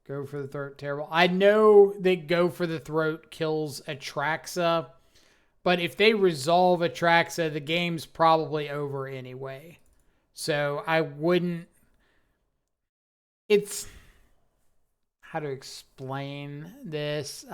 Go for the throat, terrible. I know that Go for the Throat kills Atraxa, but if they resolve Atraxa, the game's probably over anyway. So I wouldn't... It's... How to explain this?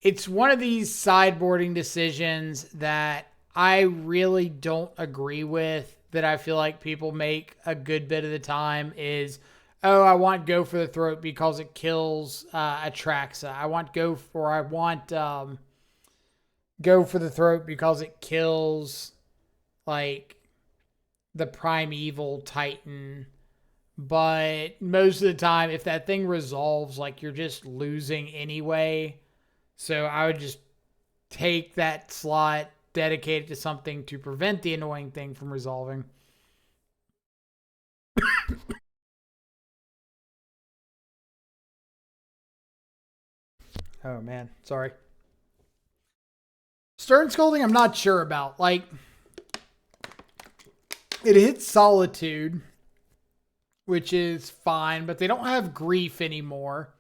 It's one of these sideboarding decisions that I really don't agree with, that I feel like people make a good bit of the time, is, oh, I want Go for the Throat because it kills Atraxa. I want Go for the Throat because it kills like the Primeval Titan. But most of the time, if that thing resolves, like you're just losing anyway. So I would just take that slot, dedicate it to something to prevent the annoying thing from resolving. Oh man, sorry. Stern Scolding, I'm not sure about. Like, it hits Solitude, which is fine, but they don't have Grief anymore.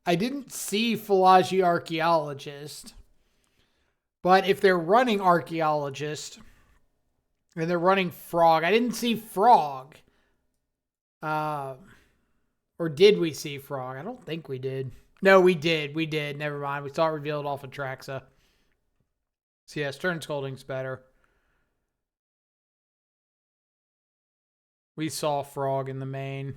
I didn't see Phalagi Archaeologist, but if they're running Archaeologist and they're running Frog, I didn't see Frog. Or did we see Frog? I don't think we did. No, we did. We did. Never mind. We saw it revealed off of Traxa. So yeah, Stern Scolding's better. We saw Frog in the main.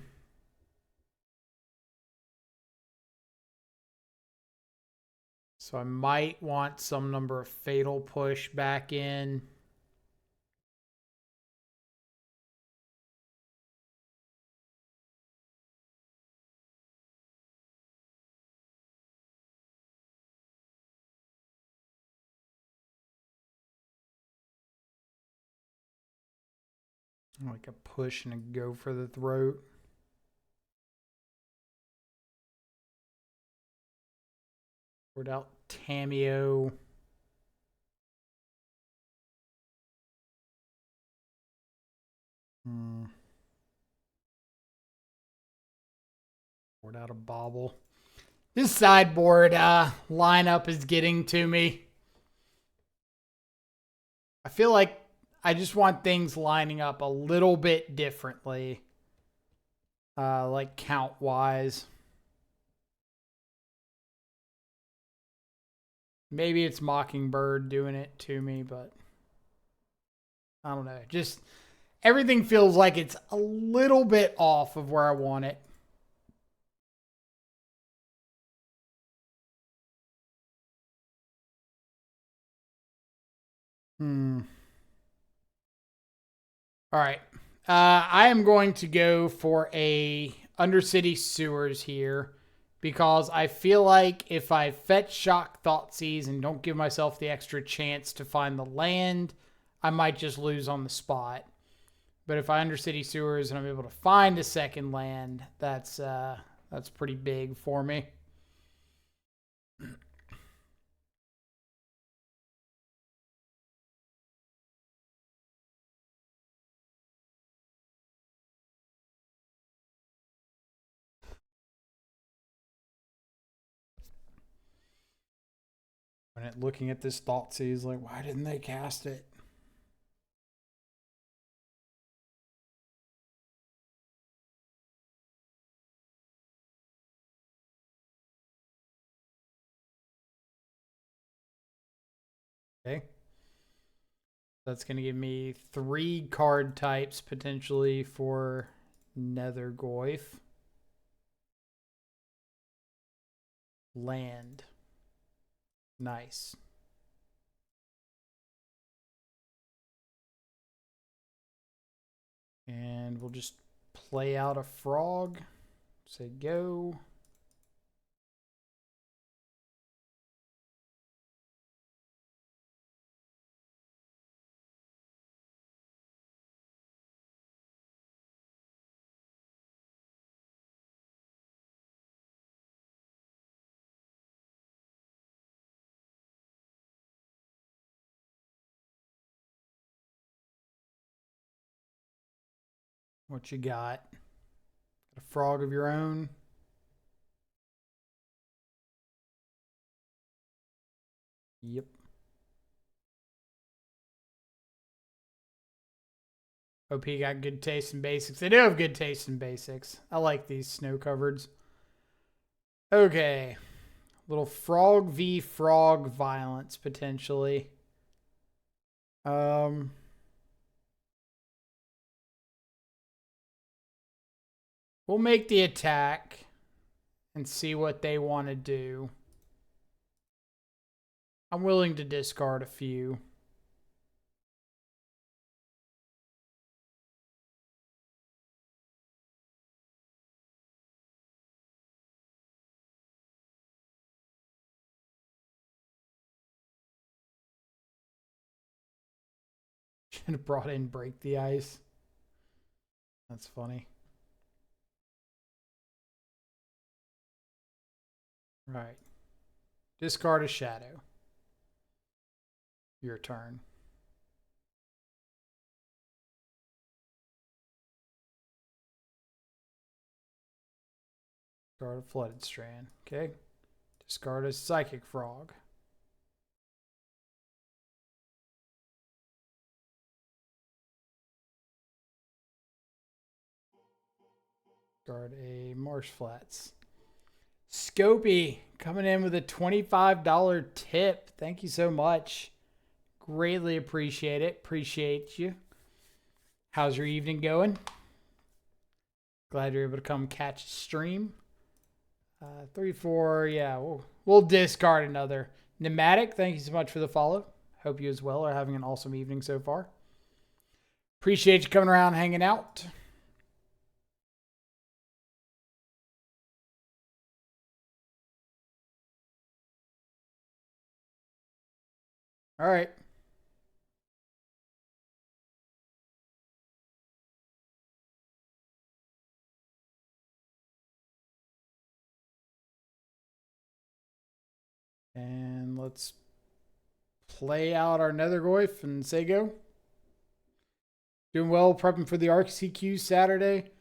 So I might want some number of Fatal Push back in. Like a push and a Go for the Throat. Poured out Tameo. Poured out a Bauble. This sideboard lineup is getting to me. I feel like I just want things lining up a little bit differently. Like count-wise. Maybe it's Mockingbird doing it to me, but I don't know. Just everything feels like it's a little bit off of where I want it. All right. I am going to go for a Undercity Sewers here because I feel like if I fetch Shock Thoughtseize and don't give myself the extra chance to find the land, I might just lose on the spot. But if I Undercity Sewers and I'm able to find a second land, that's pretty big for me. When it looking at this Thoughtseize, like, why didn't they cast it? Okay. That's going to give me 3 card types potentially for Nethergoyf. Land. Nice. And we'll just play out a frog. Say go. What you got? A frog of your own? Yep. OP got good taste in basics. They do have good taste in basics. I like these snow covereds. Okay. Little frog v frog violence potentially. We'll We'll make the attack and see what they want to do. I'm willing to discard a few. Should have brought in Break the Ice. That's funny. Right. Discard a shadow. Your turn. Discard a Flooded Strand. Okay. Discard a Psychic Frog. Discard a Marsh Flats. Scopy coming in with a $25 tip. Thank you so much. Greatly appreciate it. Appreciate you. How's your evening going? Glad you're able to come catch a stream. 3, 4. Yeah, we'll discard another. Pneumatic, thank you so much for the follow. Hope you as well are having an awesome evening so far. Appreciate you coming around hanging out. All right. And let's play out our Nethergoyf and say go. Doing well, prepping for the RCQ Saturday.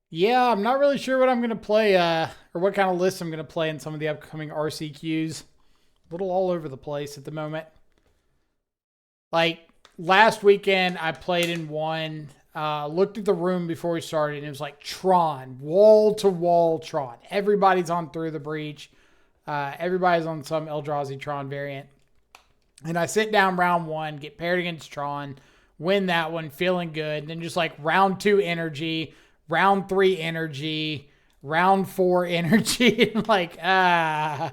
Yeah, I'm not really sure what I'm going to play, or what kind of list I'm going to play in some of the upcoming RCQs. A little all over the place at the moment. Like, last weekend, I played in one, looked at the room before we started, and it was like Tron, wall-to-wall Tron. Everybody's on Through the Breach. Everybody's on some Eldrazi Tron variant. And I sit down round 1, get paired against Tron, win that one, feeling good. And then just like round 2 energy, round 3 energy, round 4 energy. And like, I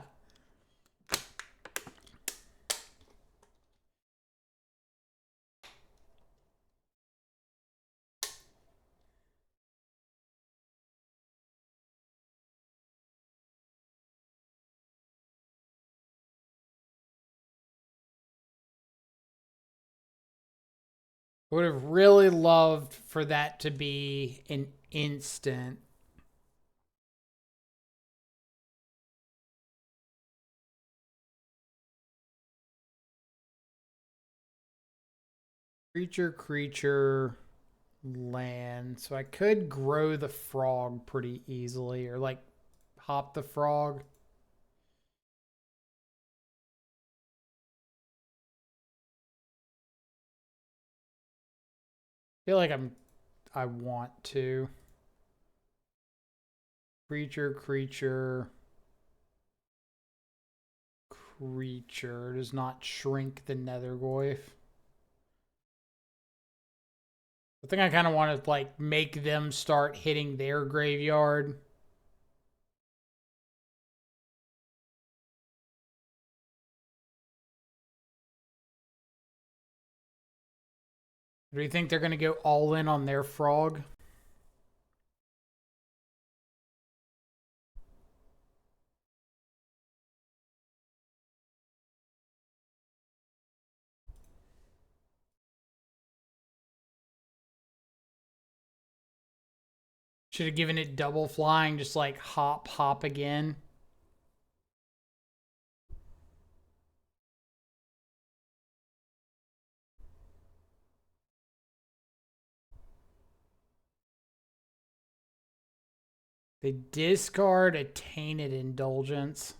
would have really loved for that to be an instant. Creature, land. So I could grow the frog pretty easily, or like hop the frog. I feel like I want to. Creature does not shrink the Nethergoyf. I think I kind of want to like make them start hitting their graveyard. Do you think they're going to go all in on their frog? Should have given it double flying, just like hop again. They discard a Tainted Indulgence.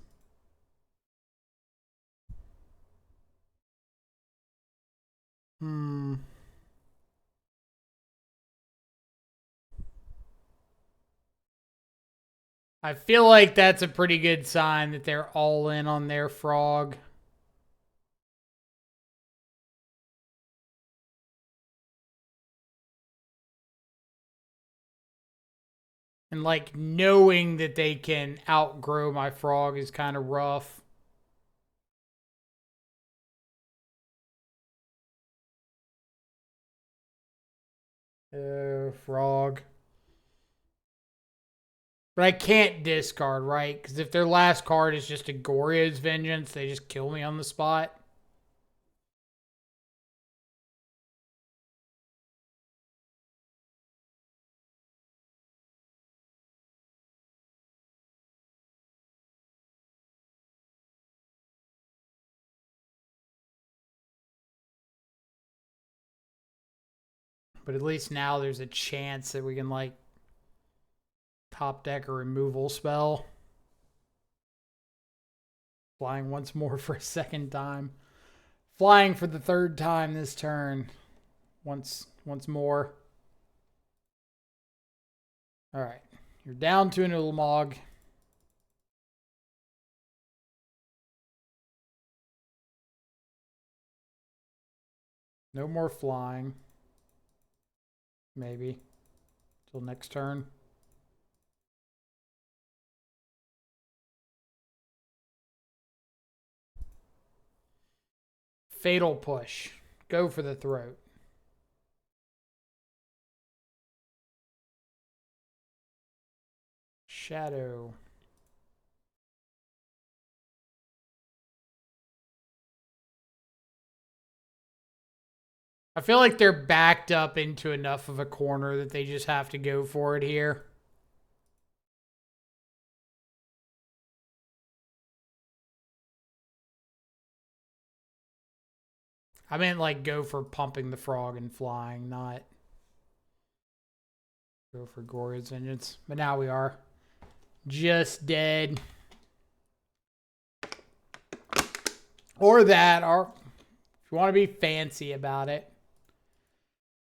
I feel like that's a pretty good sign that they're all in on their frog. And like knowing that they can outgrow my frog is kind of rough. Frog. But I can't discard, right? Because if their last card is just a Goryo's Vengeance, they just kill me on the spot. But at least now there's a chance that we can, like, top deck a removal spell. Flying once more for a second time. Flying for the third time this turn. Once more. Alright. You're down to an Ulamog. No more flying. Maybe. Till next turn. Fatal Push. Go for the throat. Shadow. I feel like they're backed up into enough of a corner that they just have to go for it here. I meant like go for pumping the frog and flying, not go for Goryo's Vengeance. But now we are just dead. Or that, or if you want to be fancy about it.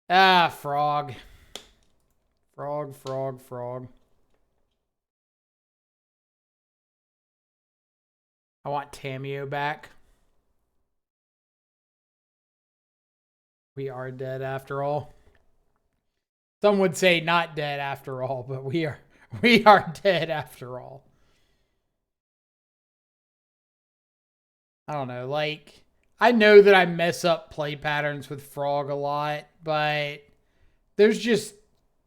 Ah, frog. Frog. I want Tameo back. We are dead after all. Some would say not dead after all, but we are dead after all. I don't know, like, I know that I mess up play patterns with Frog a lot, but there's just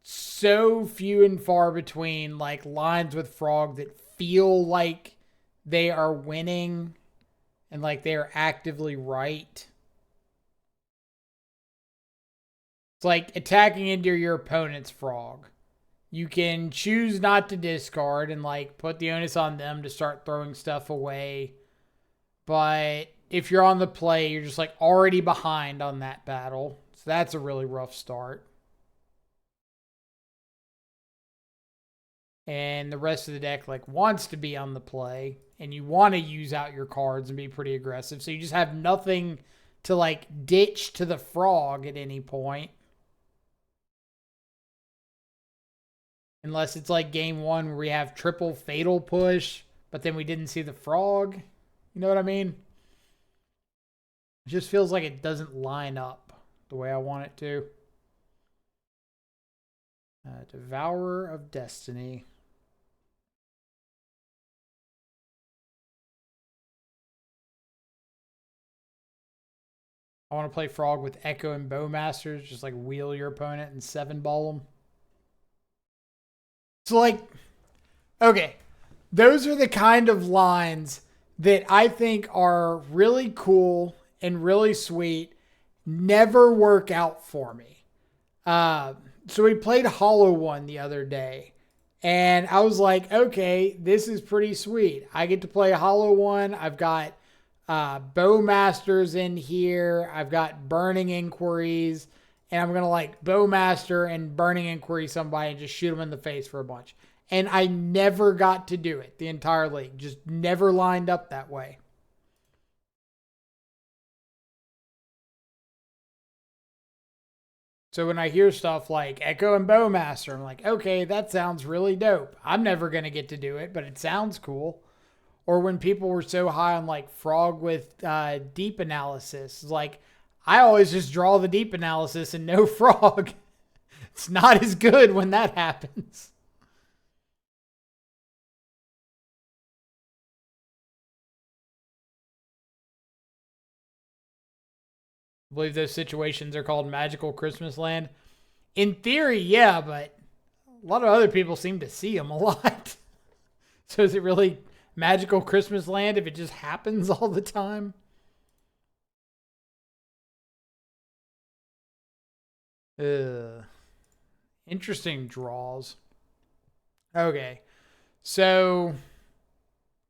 so few and far between, like, lines with Frog that feel like they are winning and like they are actively right. It's like attacking into your opponent's Frog. You can choose not to discard and like put the onus on them to start throwing stuff away. But if you're on the play, you're just like already behind on that battle. So that's a really rough start. And the rest of the deck like wants to be on the play. And you want to use out your cards and be pretty aggressive. So you just have nothing to like ditch to the frog at any point. Unless it's like game one where we have triple fatal push, but then we didn't see the frog. You know what I mean? It just feels like it doesn't line up the way I want it to. Devourer of Destiny. I want to play Frog with Echo and Bowmasters. Just like wheel your opponent and 7-ball them. So like, okay, those are the kind of lines that I think are really cool and really sweet, never work out for me. So we played Hollow One the other day, and I was like, okay, this is pretty sweet. I get to play Hollow One. I've got Bowmasters in here. I've got Burning Inquiries, and I'm going to like Bowmaster and Burning Inquiry somebody and just shoot them in the face for a bunch. And I never got to do it the entire league. Just never lined up that way. So when I hear stuff like Echo and Bowmaster, I'm like, okay, that sounds really dope. I'm never going to get to do it, but it sounds cool. Or when people were so high on like Frog with deep analysis, like I always just draw the deep analysis and no Frog. It's not as good when that happens. believe those situations are called Magical Christmas Land. In theory, yeah, but a lot of other people seem to see them a lot. So is it really Magical Christmas Land if it just happens all the time? Interesting draws. Okay. So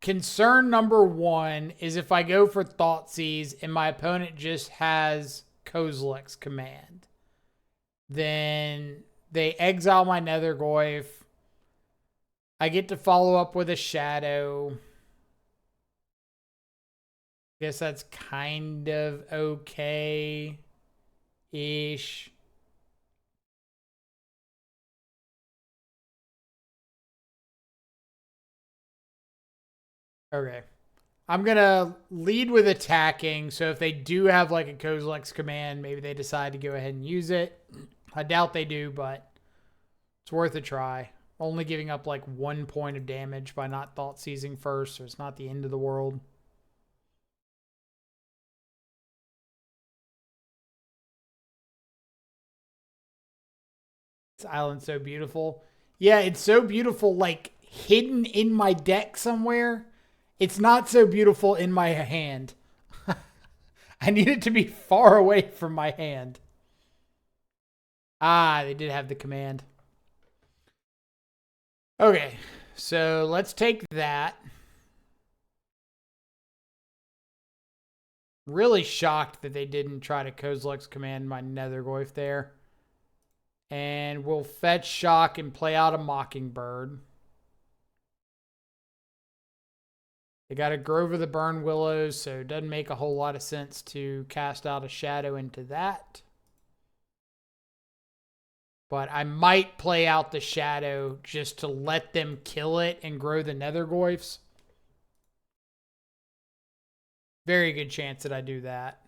concern number one is if I go for Thoughtseize and my opponent just has Kozilek's Command, then they exile my Nethergoyf. I get to follow up with a Shadow. Guess that's kind of okay-ish. Okay. I'm going to lead with attacking. So if they do have like a Kozilek's Command, maybe they decide to go ahead and use it. I doubt they do, but it's worth a try. Only giving up like 1 point of damage by not Thoughtseizing first, so it's not the end of the world. This island's so beautiful. Yeah, it's so beautiful, like hidden in my deck somewhere. It's not so beautiful in my hand. I need it to be far away from my hand. Ah, they did have the command. Okay, so let's take that. Really shocked that they didn't try to Kozilek's Command my Nethergoyf there. And we'll fetch Shock and play out a Mockingbird. They got a Grove of the Burn Willows, so it doesn't make a whole lot of sense to cast out a Shadow into that. But I might play out the Shadow just to let them kill it and grow the Nethergoyfs. Very good chance that I do that.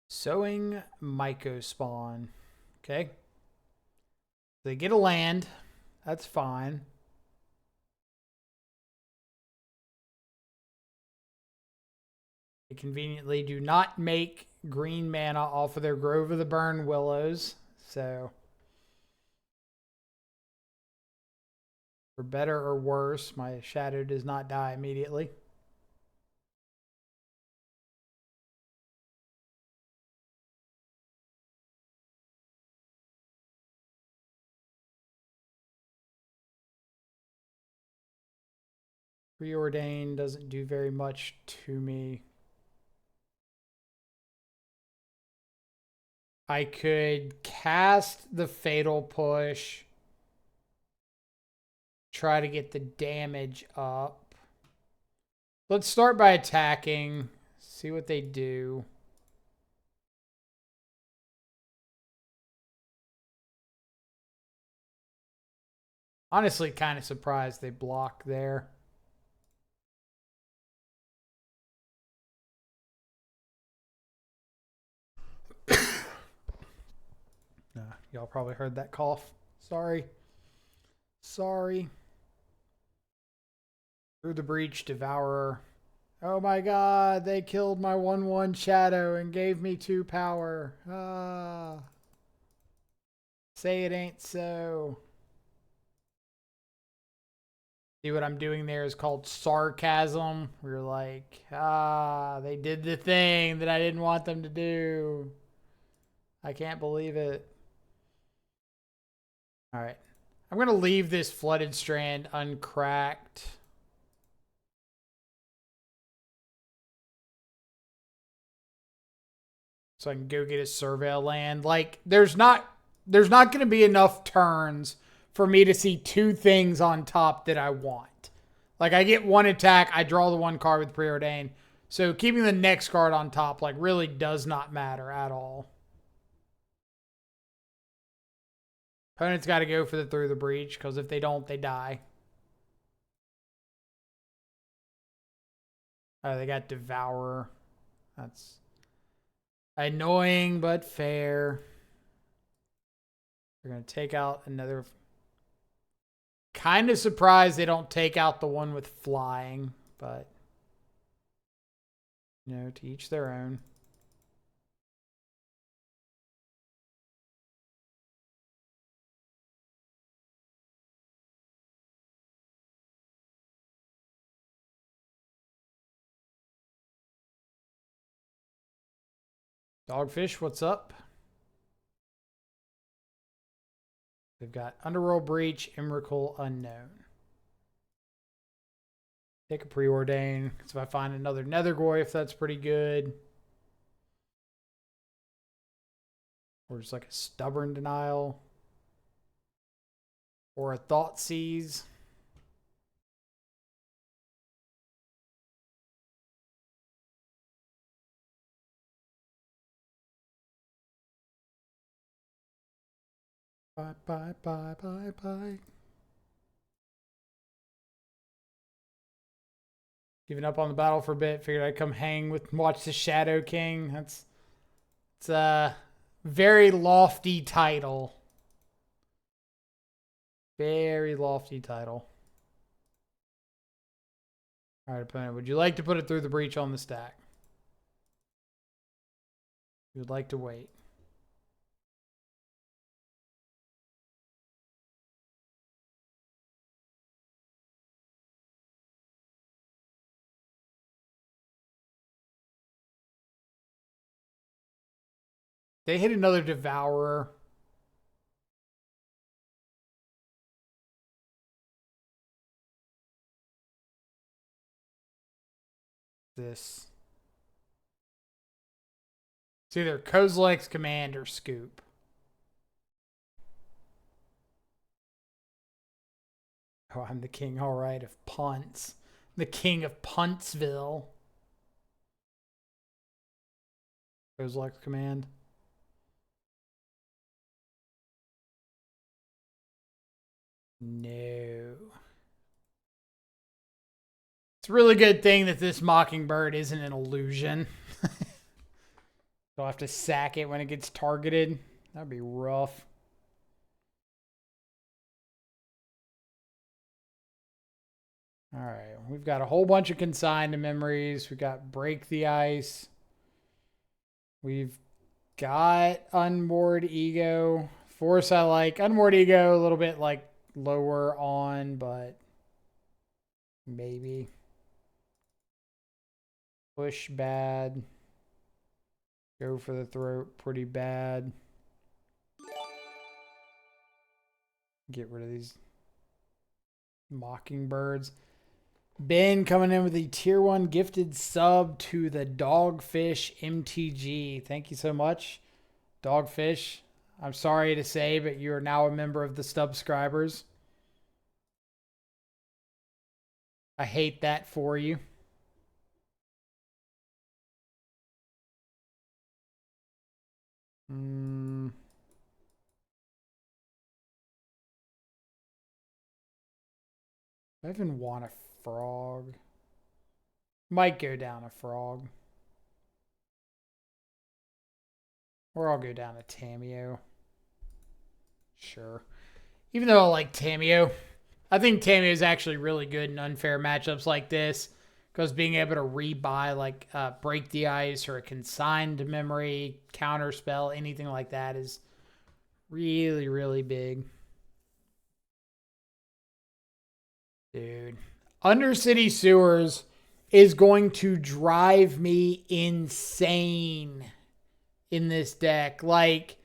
Sowing Mycospawn. Okay. They get a land. That's fine. They conveniently do not make green mana off of their Grove of the Burn Willows. So, for better or worse, my Shadow does not die immediately. Preordain doesn't do very much to me. I could cast the Fatal Push. Try to get the damage up. Let's start by attacking. See what they do. Honestly, kind of surprised they block there. Y'all probably heard that cough. Sorry. Sorry. Through the Breach, Devourer. Oh my god, they killed my 1/1 Shadow and gave me 2 power. Ah. Say it ain't so. See what I'm doing there is called sarcasm. We're like, they did the thing that I didn't want them to do. I can't believe it. All right. I'm going to leave this Flooded Strand uncracked. So I can go get a Surveil land. Like, there's not going to be enough turns for me to see 2 things on top that I want. Like, I get 1 attack, I draw the 1 card with Preordain. So keeping the next card on top, like, really does not matter at all. Opponent's got to go for the Through the Breach, because if they don't, they die. Oh, they got Devourer. That's Annoying, but fair. They're going to take out another. Kind of surprised they don't take out the one with flying, but, you know, to each their own. Dogfish, what's up? They've got Underworld Breach, Emrakul, Unknown. Take a Preordain. So if I find another Nethergoyf, that's pretty good. Or just like a Stubborn Denial. Or a Thoughtseize. Bye, bye, bye, bye, bye. Giving up on the battle for a bit. Figured I'd come hang with, watch the Shadow King. It's a very lofty title. Very lofty title. All right, opponent. Would you like to put it through the breach on the stack? You would like to wait. They hit another Devourer. This. It's either Kozilek's Command or Scoop. Oh, I'm the king, all right, of punts. The king of Puntsville. Kozilek's Command. No. It's a really good thing that this Mockingbird isn't an illusion. I'll have to sack it when it gets targeted. That'd be rough. All right, we've got a whole bunch of consigned memories. We got Break the Ice. We've got Unmoored Ego. Force I like. Unmoored Ego a little bit like lower on, but maybe. Push bad. Go for the throat pretty bad. Get rid of these Mockingbirds. Ben coming in with the tier 1 gifted sub to the Dogfish MTG. Thank you so much, Dogfish. I'm sorry to say, but you are now a member of the subscribers. I hate that for you. I even want a frog. Might go down a frog. Or I'll go down a Tameo. Sure. Even though I like Tameo, I think Tameo is actually really good in unfair matchups like this. Because being able to rebuy like Break the Ice or a Consigned Memory, Counterspell, anything like that is really, really big. Dude. Undercity Sewers is going to drive me insane in this deck. Like,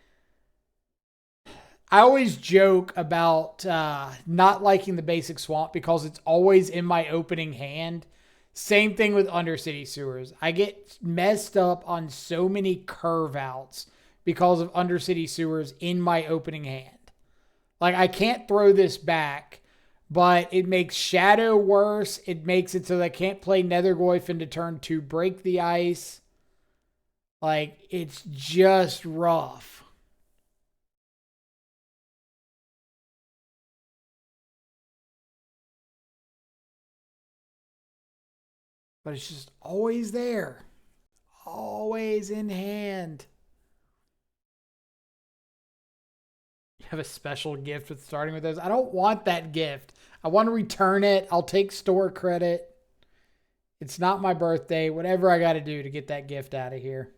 I always joke about not liking the basic swamp because it's always in my opening hand. Same thing with Undercity Sewers. I get messed up on so many curve outs because of Undercity Sewers in my opening hand. Like, I can't throw this back, but it makes Shadow worse. It makes it so that I can't play Nethergoyf into turn 2, Break the Ice. Like, it's just rough. But it's just always there. always in hand. You have a special gift with starting with those. I don't want that gift. I want to return it. I'll take store credit. It's not my birthday. Whatever I got to do to get that gift out of here.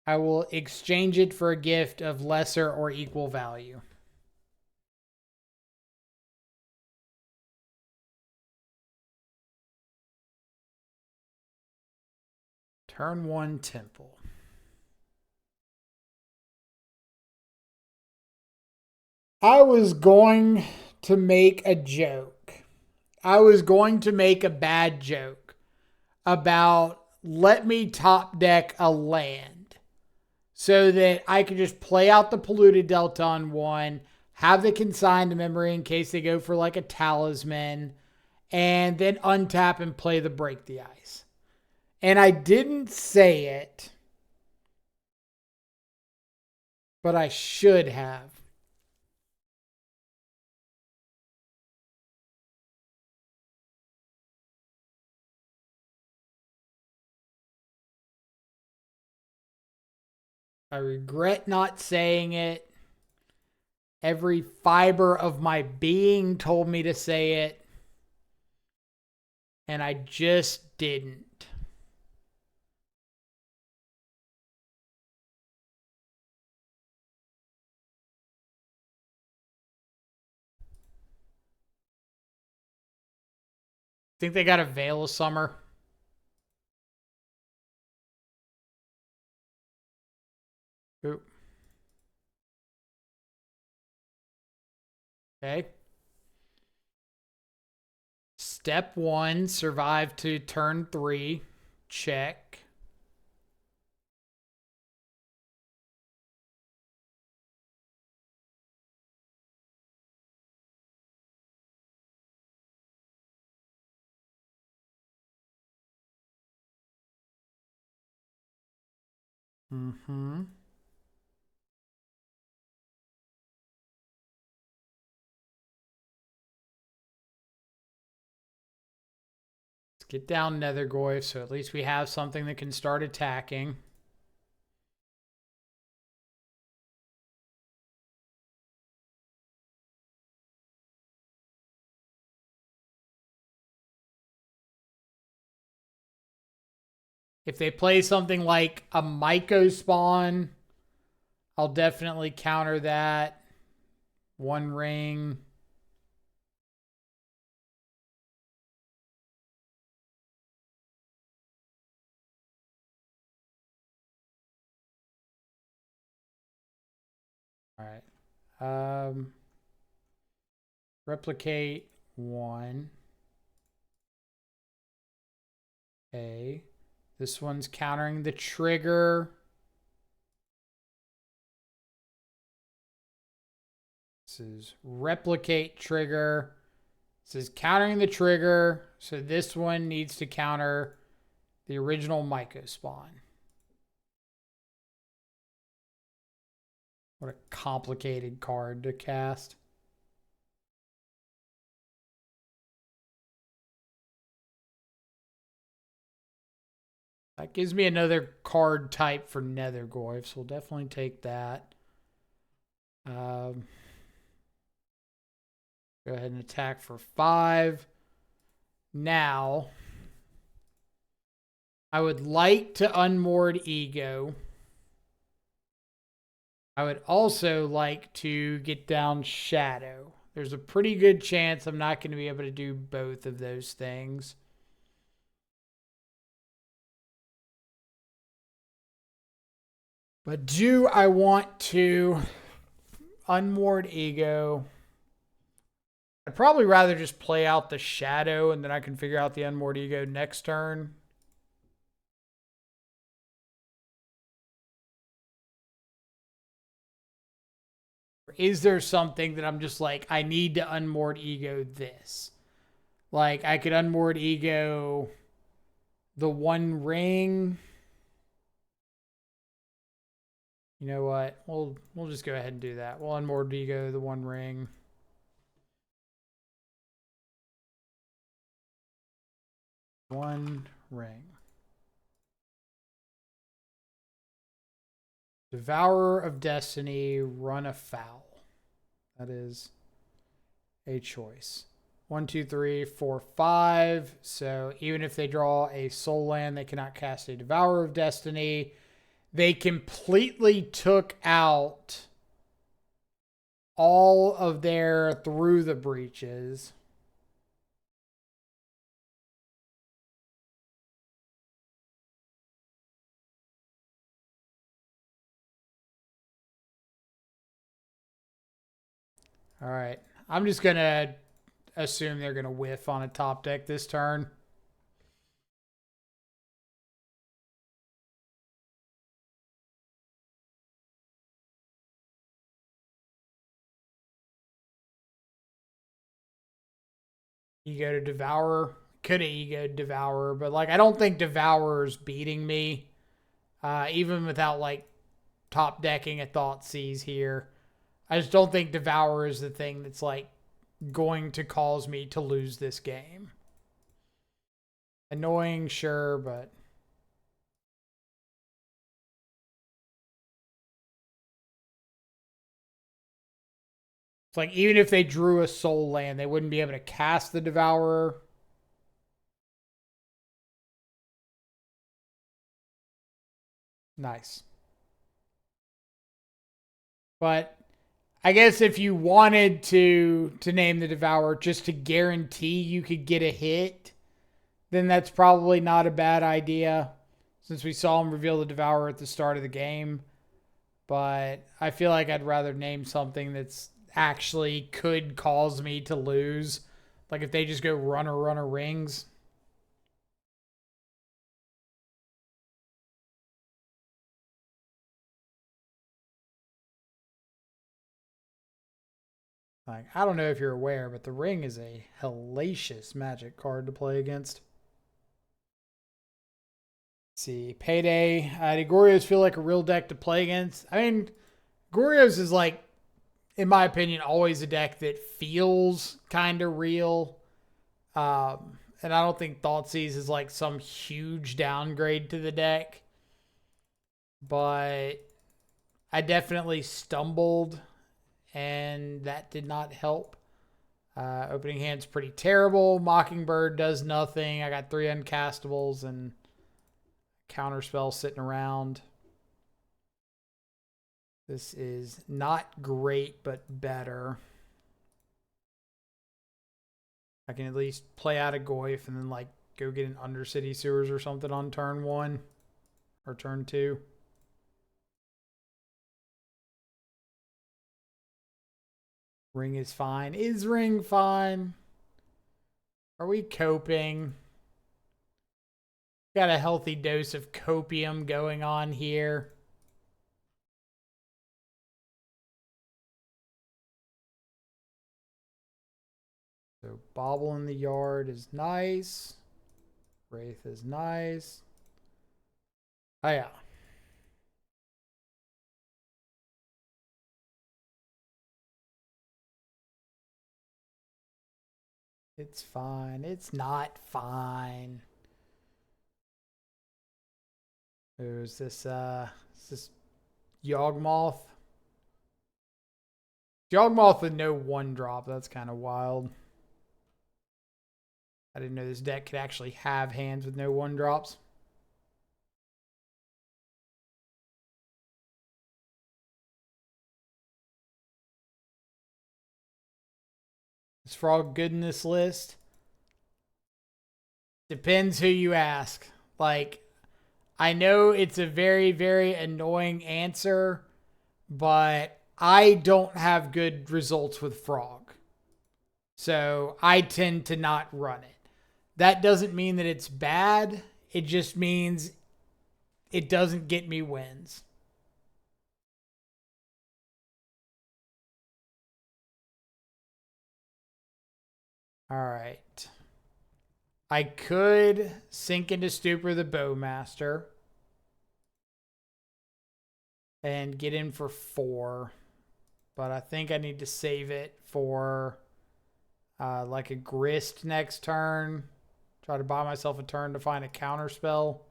I will exchange it for a gift of lesser or equal value. Turn 1 Temple. I was going to make a joke. I was going to make a bad joke about let me top deck a land so that I could just play out the Polluted Delta on 1, have the consigned memory in case they go for like a talisman, and then untap and play the Break the Ice. And I didn't say it, but I should have. I regret not saying it. Every fiber of my being told me to say it. And I just didn't. Think they got a Veil of Summer? Ooh. Okay. Step 1, survive to turn 3. Check. Mm-hmm. Let's get down Nethergoyf, so at least we have something that can start attacking. If they play something like a Myco spawn, I'll definitely counter that. 1 ring. All right. Replicate 1. Okay. This one's countering the trigger. This is replicate trigger. This is countering the trigger. So this one needs to counter the original Myco spawn. What a complicated card to cast. That gives me another card type for Nethergoyf, so we'll definitely take that. Go ahead and attack for 5. Now, I would like to unmoored Ego. I would also like to get down Shadow. There's a pretty good chance I'm not going to be able to do both of those things. But do I want to unmoored Ego? I'd probably rather just play out the Shadow and then I can figure out the unmoored Ego next turn. Is there something that I'm just like, I need to unmoored Ego this? Like, I could unmoored Ego the 1 ring. You know what? We'll just go ahead and do that. We'll unmoored Ego the 1 ring. 1 ring. Devourer of Destiny, run afoul. That is a choice. 1, 2, 3, 4, 5. So even if they draw a soul land, they cannot cast a Devourer of Destiny. They completely took out all of their Through the Breaches. All right. I'm just going to assume they're going to whiff on a top deck this turn. Ego to Devourer. Could have egoed Devourer, but like I don't think Devourer's beating me. Even without like top decking a Thoughtseize here. I just don't think Devourer is the thing that's like going to cause me to lose this game. Annoying, sure, but it's like even if they drew a soul land, they wouldn't be able to cast the Devourer. Nice. But I guess if you wanted to name the Devourer just to guarantee you could get a hit, then that's probably not a bad idea since we saw him reveal the Devourer at the start of the game. But I feel like I'd rather name something that's actually could cause me to lose. Like if they just go runner rings. Like, I don't know if you're aware, but the ring is a hellacious Magic card to play against. Let's see, Payday. Did Goryo's feel like a real deck to play against? I mean, Goryo's is like, in my opinion, always a deck that feels kind of real. And I don't think Thoughtseize is like some huge downgrade to the deck. But I definitely stumbled, and that did not help. Opening hand's pretty terrible. Mockingbird does nothing. I got 3 uncastables and counterspell sitting around. This is not great, but better. I can at least play out a Goyf and then like go get an Undercity Sewers or something on turn 1 or turn 2. Ring is fine. Is ring fine? Are we coping? Got a healthy dose of copium going on here. So Bobble in the Yard is nice. Wraith is nice. Oh yeah. It's fine. It's not fine. Is this Yawgmoth? Yawgmoth with no 1-drop. That's kind of wild. I didn't know this deck could actually have hands with no 1-drops. Is Frog good in this list? Depends who you ask. Like, I know it's a very, very annoying answer, but I don't have good results with Frog. So I tend to not run it. That doesn't mean that it's bad. It just means it doesn't get me wins. All right. I could sink into Stupor the Bowmaster and get in for 4. But I think I need to save it for like a Grist next turn. Try to buy myself a turn to find a counter spell.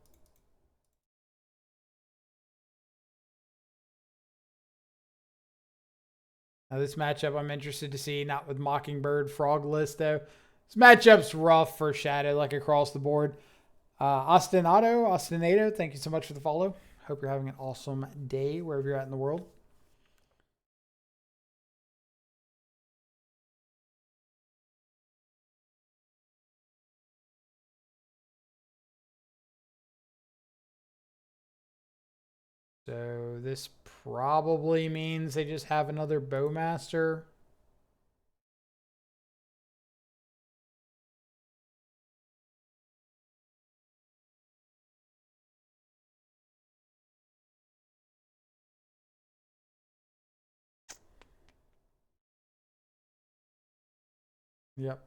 Now this matchup I'm interested to see, not with Mockingbird, Frogless though. This matchup's rough for Shadow, like across the board. Ostinato, thank you so much for the follow. Hope you're having an awesome day wherever you're at in the world. So this probably means they just have another Bowmaster. Yep.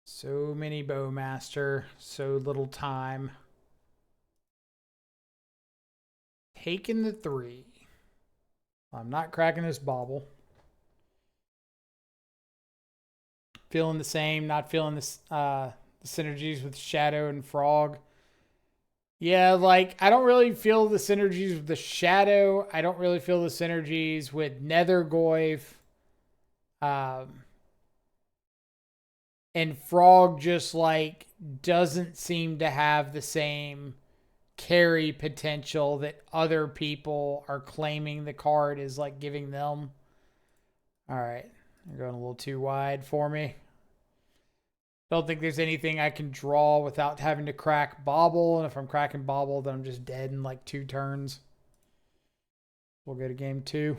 So many Bowmaster, so little time. Taking the 3. I'm not cracking this bauble. Feeling the same, not feeling this the synergies with Shadow and Frog. Yeah, like, I don't really feel the synergies with the Shadow. I don't really feel the synergies with Nethergoyf. And Frog just, like, doesn't seem to have the same carry potential that other people are claiming the card is, like, giving them. All right. You're going a little too wide for me. Don't think there's anything I can draw without having to crack Bobble. And if I'm cracking Bobble, then I'm just dead in like 2 turns. We'll go to game 2.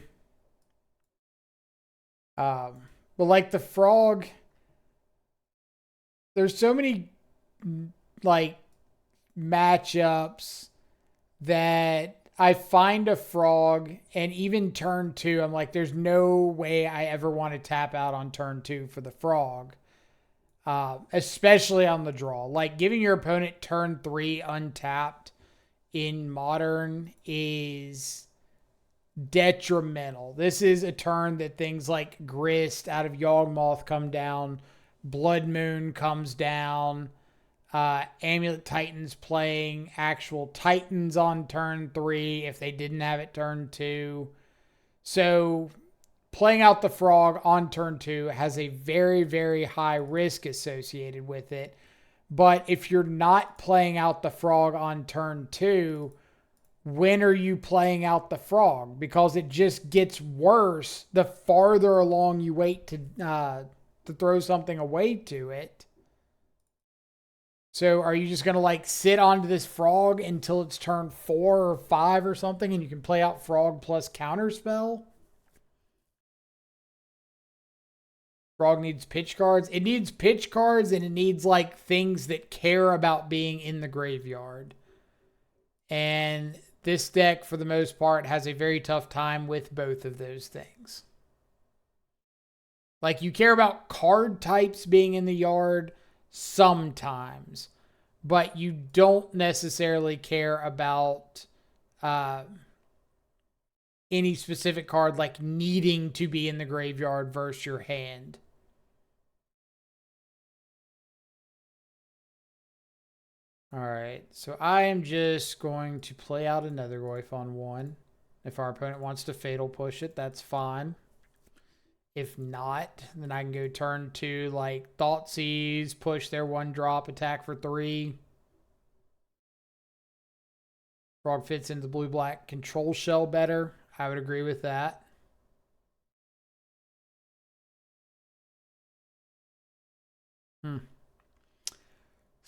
But like the Frog, there's so many like matchups that I find a Frog, and even turn 2, I'm like, there's no way I ever want to tap out on turn 2 for the Frog. Especially on the draw. Like, giving your opponent turn 3 untapped in Modern is detrimental. This is a turn that things like Grist out of Yawgmoth come down, Blood Moon comes down, Amulet Titans playing actual Titans on turn 3 if they didn't have it turn 2. So playing out the Frog on turn 2 has a very, very high risk associated with it. But if you're not playing out the Frog on turn 2, when are you playing out the Frog? Because it just gets worse the farther along you wait to throw something away to it. So are you just going to like sit onto this Frog until it's turn 4 or 5 or something and you can play out Frog plus Counterspell? Frog needs pitch cards. It needs pitch cards, and it needs like things that care about being in the graveyard. And this deck, for the most part, has a very tough time with both of those things. Like, you care about card types being in the yard sometimes, but you don't necessarily care about any specific card like needing to be in the graveyard versus your hand. All right, so I am just going to play out another Nethergoyf on 1. If our opponent wants to Fatal Push it, that's fine. If not, then I can go turn 2, like Thoughtseize, push their 1-drop, attack for 3. Frog fits into the blue-black control shell better. I would agree with that.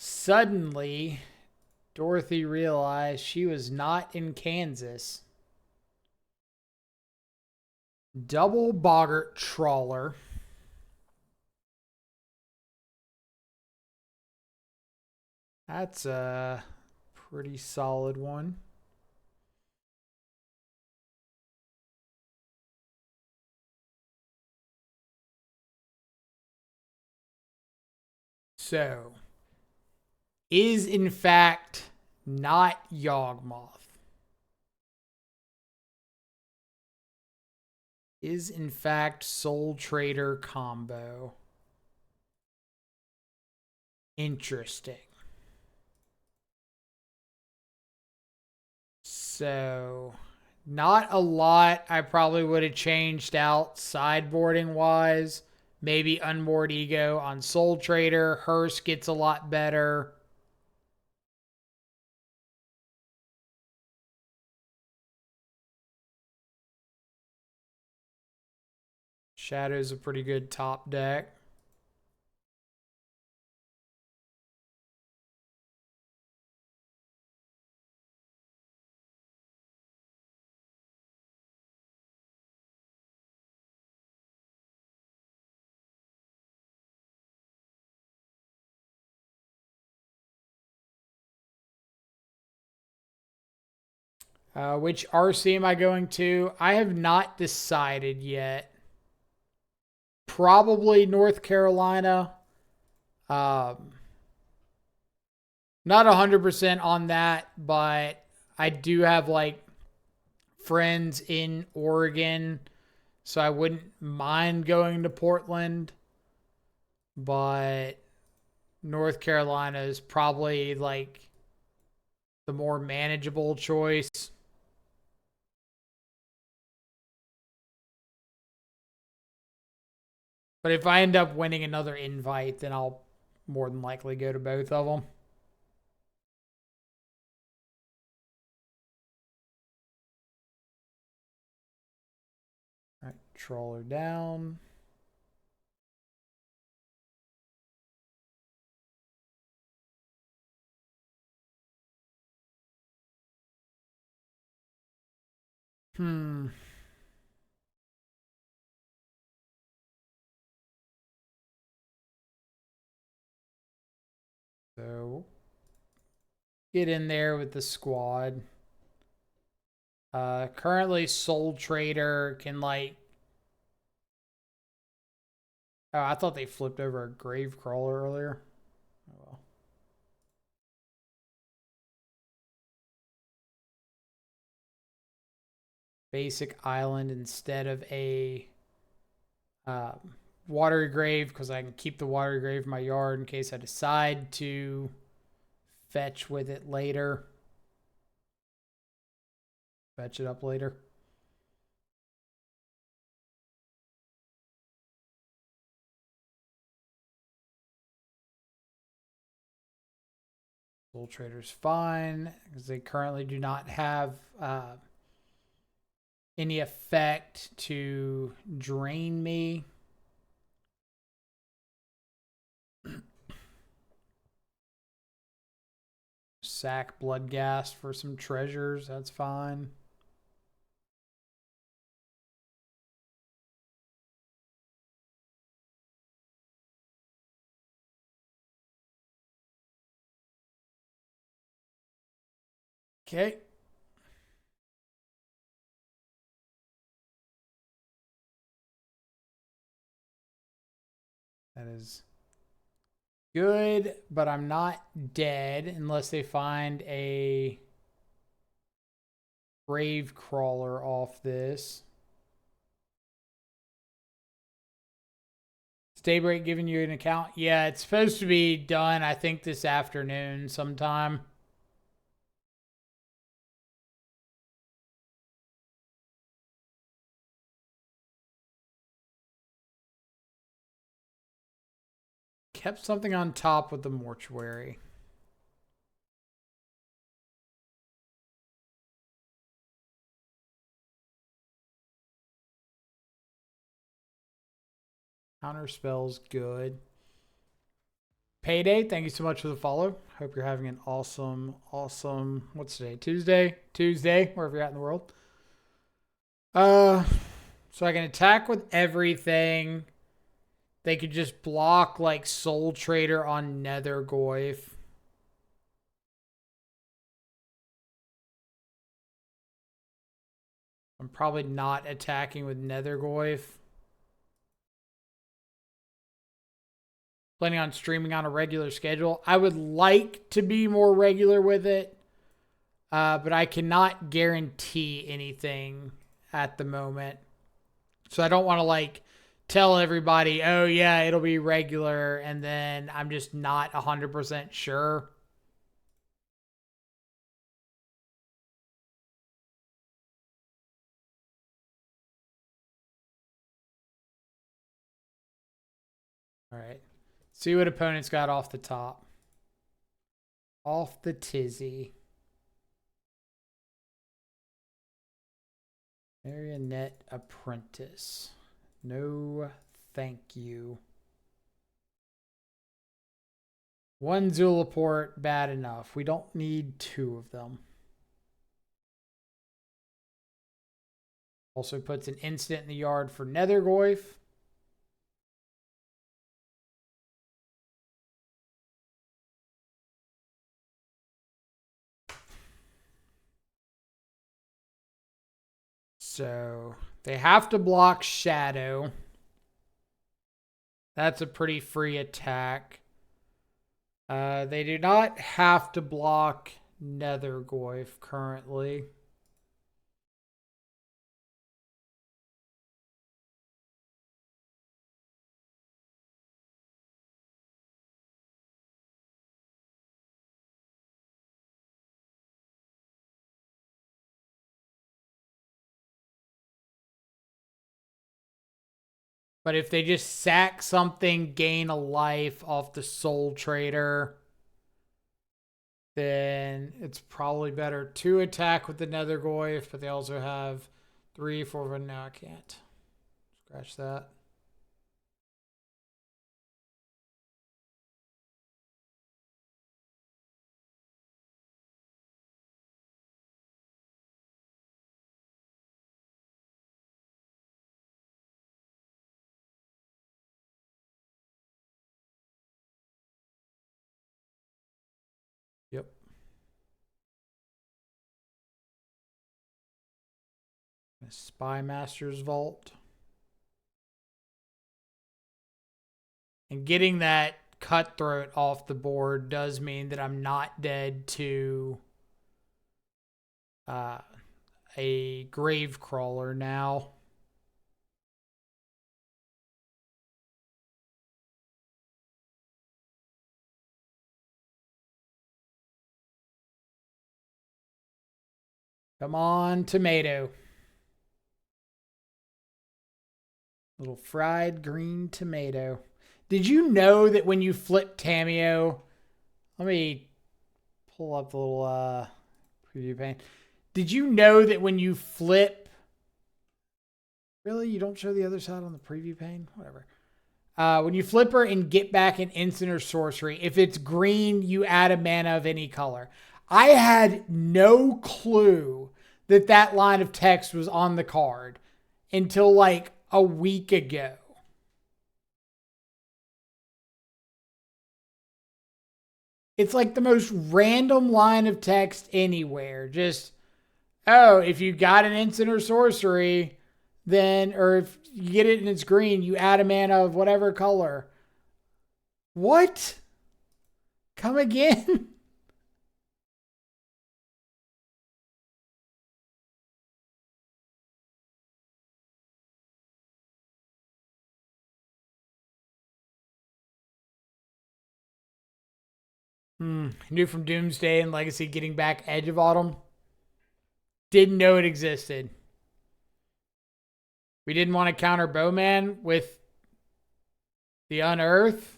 Suddenly, Dorothy realized she was not in Kansas. Double Boggart Trawler. That's a pretty solid one. So, is in fact not Yawgmoth. is in fact Soultrader combo. Interesting. So, not a lot I probably would have changed out sideboarding wise. Maybe Unmoored Ego on Soultrader. Hearse gets a lot better. Shadow's a pretty good top deck. Which RC am I going to? I have not decided yet. Probably North Carolina. Not 100% on that, but I do have like friends in Oregon, so I wouldn't mind going to Portland. But North Carolina is probably like the more manageable choice. But if I end up winning another invite, then I'll more than likely go to both of them. All right, Troller down. So get in there with the squad. Currently Soultrader can like... Oh, I thought they flipped over a Gravecrawler earlier. Oh well. Basic island instead of a watery grave, because I can keep the watery grave in my yard in case I decide to fetch with it later. Fetch it up later. Soultrader's fine because they currently do not have any effect to drain me. Sack Bloodghast for some treasures, that's fine. Okay. That is good, but I'm not dead unless they find a Gravecrawler off this. Is Daybreak giving you an account? Yeah, it's supposed to be done, I think, this afternoon sometime. Kept something on top with the mortuary. Counter spells good. Payday, thank you so much for the follow. Hope you're having an awesome, what's today? Tuesday, wherever you're at in the world. So I can attack with everything. They could just block like Soultrader on Nethergoyf. I'm probably not attacking with Nethergoyf. Planning on streaming on a regular schedule. I would like to be more regular with it, but I cannot guarantee anything at the moment. So I don't want to like tell everybody, oh yeah, it'll be regular, and then I'm just not 100% sure. All right. See what opponents got off the top. Off the tizzy. Marionette Apprentice. No, thank you. One Zulaport, bad enough. We don't need two of them. Also puts an instant in the yard for Nethergoyf. So they have to block Shadow. That's a pretty free attack. They do not have to block Nethergoyf currently. But if they just sack something, gain a life off the Soultrader, then it's probably better to attack with the Nethergoyf, but they also have 3, 4, but no, I can't. Scratch that. Yep. Spy Master's Vault. And getting that Cutthroat off the board does mean that I'm not dead to a Gravecrawler now. Come on, tomato. Little fried green tomato. Did you know that when you flip Tamiyo, let me pull up the little preview pane. Did you know that when you flip, really, you don't show the other side on the preview pane? Whatever. When you flip her and get back an instant or sorcery, if it's green, you add a mana of any color. I had no clue that that line of text was on the card until like a week ago. It's like the most random line of text anywhere. Just, oh, if you got an instant or sorcery, then, or if you get it and it's green, you add a mana of whatever color. What? Come again? New from Doomsday and Legacy getting back Edge of Autumn. Didn't know it existed. We didn't want to counter Bowman with the Unearth.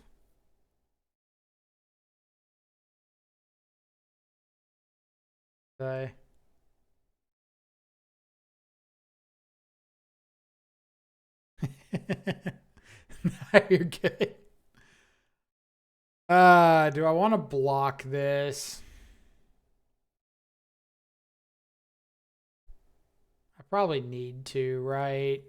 Okay. No, you're good. Do I want to block this? I probably need to, right?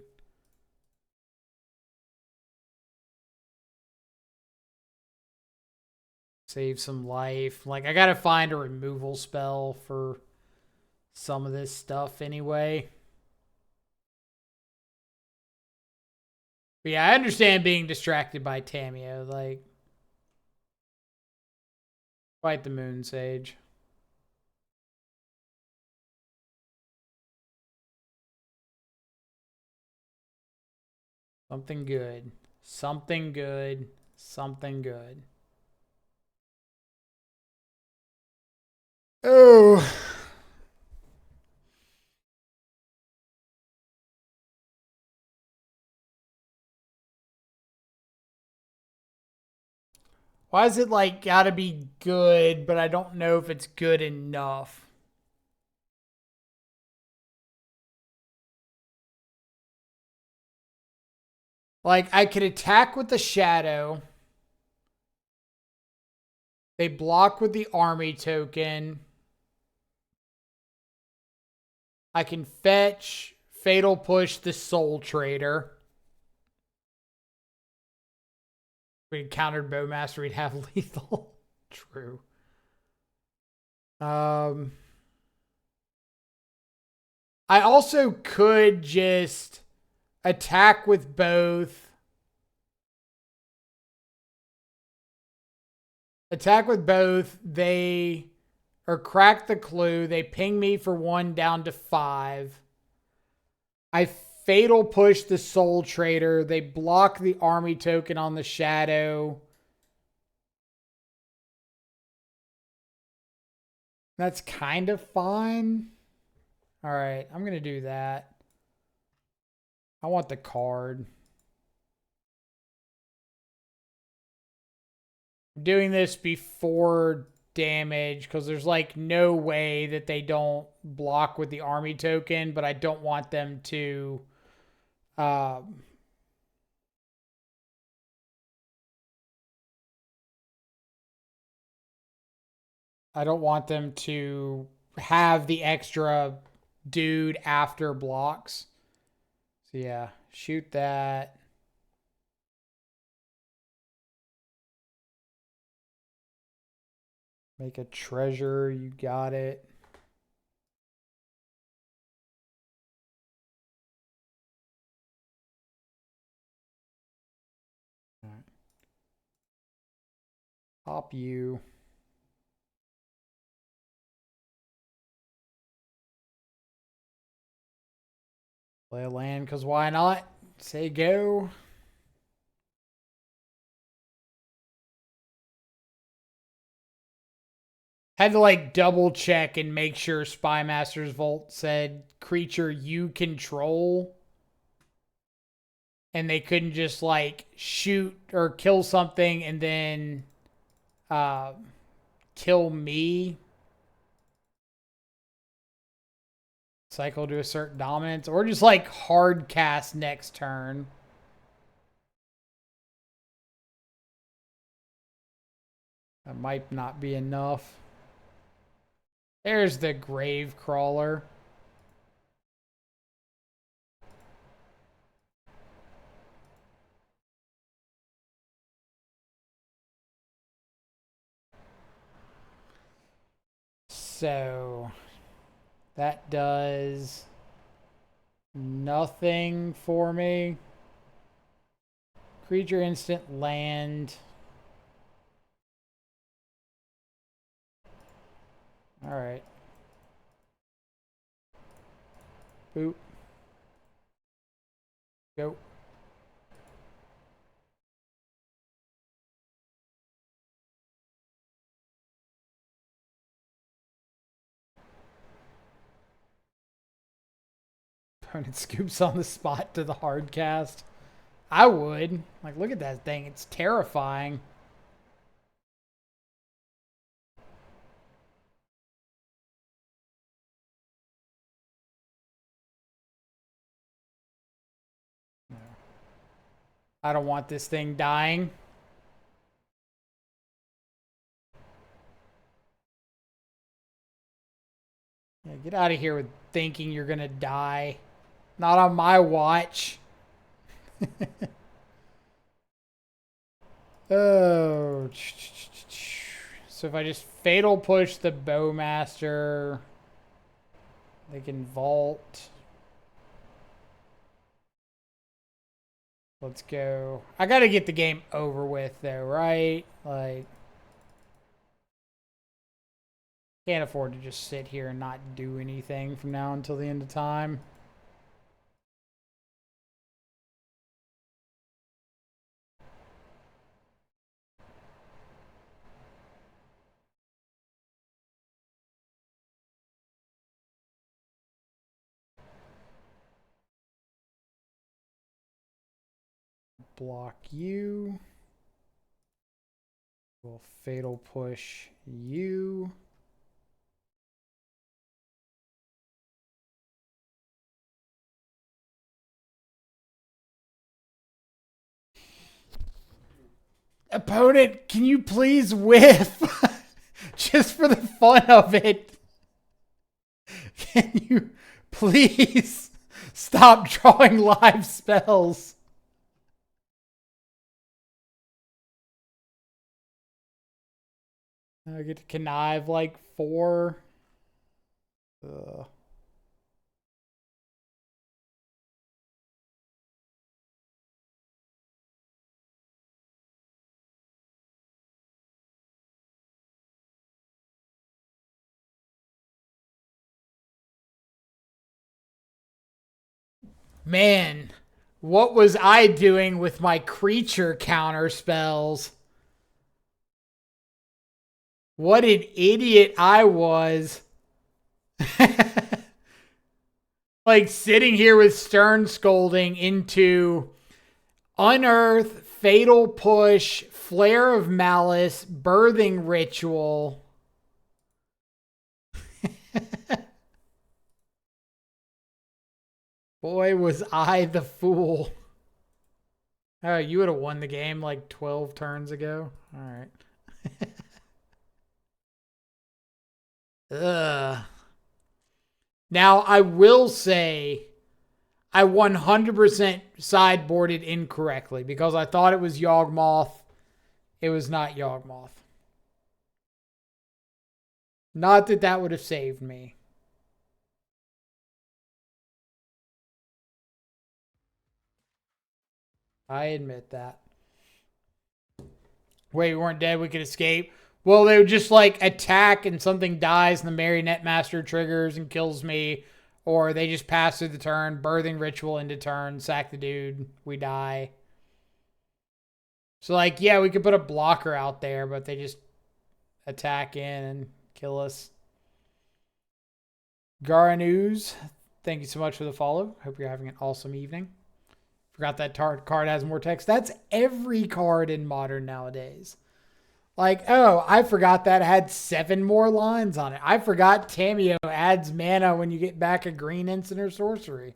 Save some life. Like, I gotta find a removal spell for some of this stuff anyway. But yeah, I understand being distracted by Tamiyo. Like, fight the Moon Sage. Something good. Something good. Something good. Oh. Why is it like gotta be good, but I don't know if it's good enough? Like, I could attack with the shadow. They block with the army token. I can fetch, fatal push the Soultrader. If we countered Bowmaster, we'd have lethal. True. I also could just attack with both. Attack with both. They or crack the clue. They ping me for 1 down to 5. I fatal push the Soultrader. They block the army token on the shadow. That's kind of fine. All right, I'm going to do that. I want the card. I'm doing this before damage because there's like no way that they don't block with the army token, but I don't want them to I don't want them to have the extra dude after blocks. So yeah, shoot that. Make a treasure, you got it. All right. Pop you. Play a land, because why not? Say go. Had to like double check and make sure Spymaster's Vault said creature you control. And they couldn't just like shoot or kill something and then kill me. Cycle to assert dominance. Or just like hard cast next turn. That might not be enough. There's the Grave Crawler. So that does nothing for me. Creature instant land. All right. Boop. Go. Opponent scoops on the spot to the hard cast. I would. Like, look at that thing. It's terrifying. I don't want this thing dying. Yeah, get out of here with thinking you're going to die. Not on my watch. Oh. So if I just fatal push the Bowmaster, they can vault. Let's go. I got to get the game over with though, right? Like, can't afford to just sit here and not do anything from now until the end of time. block you. We'll fatal push you. Opponent, can you please whiff? Just for the fun of it. Can you please stop drawing live spells? I get to connive like 4. Ugh. Man, what was I doing with my creature counter spells? What an idiot I was. Like sitting here with Stern Scolding into Unearth, Fatal Push, Flare of Malice, Birthing Ritual. Boy, was I the fool. Oh, you would have won the game like 12 turns ago. All right. Ugh. Now, I will say I 100% sideboarded incorrectly because I thought it was Yawgmoth. It was not Yawgmoth. Not that that would have saved me. I admit that. Wait, we weren't dead. We could escape. Well, they would just like attack and something dies and the Marionette Master triggers and kills me. Or they just pass through the turn, Birthing Ritual into turn, sack the dude, we die. So like, yeah, we could put a blocker out there, but they just attack in and kill us. Garanuz, thank you so much for the follow. Hope you're having an awesome evening. Forgot that card has more text. That's every card in Modern nowadays. Like, oh, I forgot that had 7 more lines on it. I forgot Tamiyo adds mana when you get back a green instant or sorcery.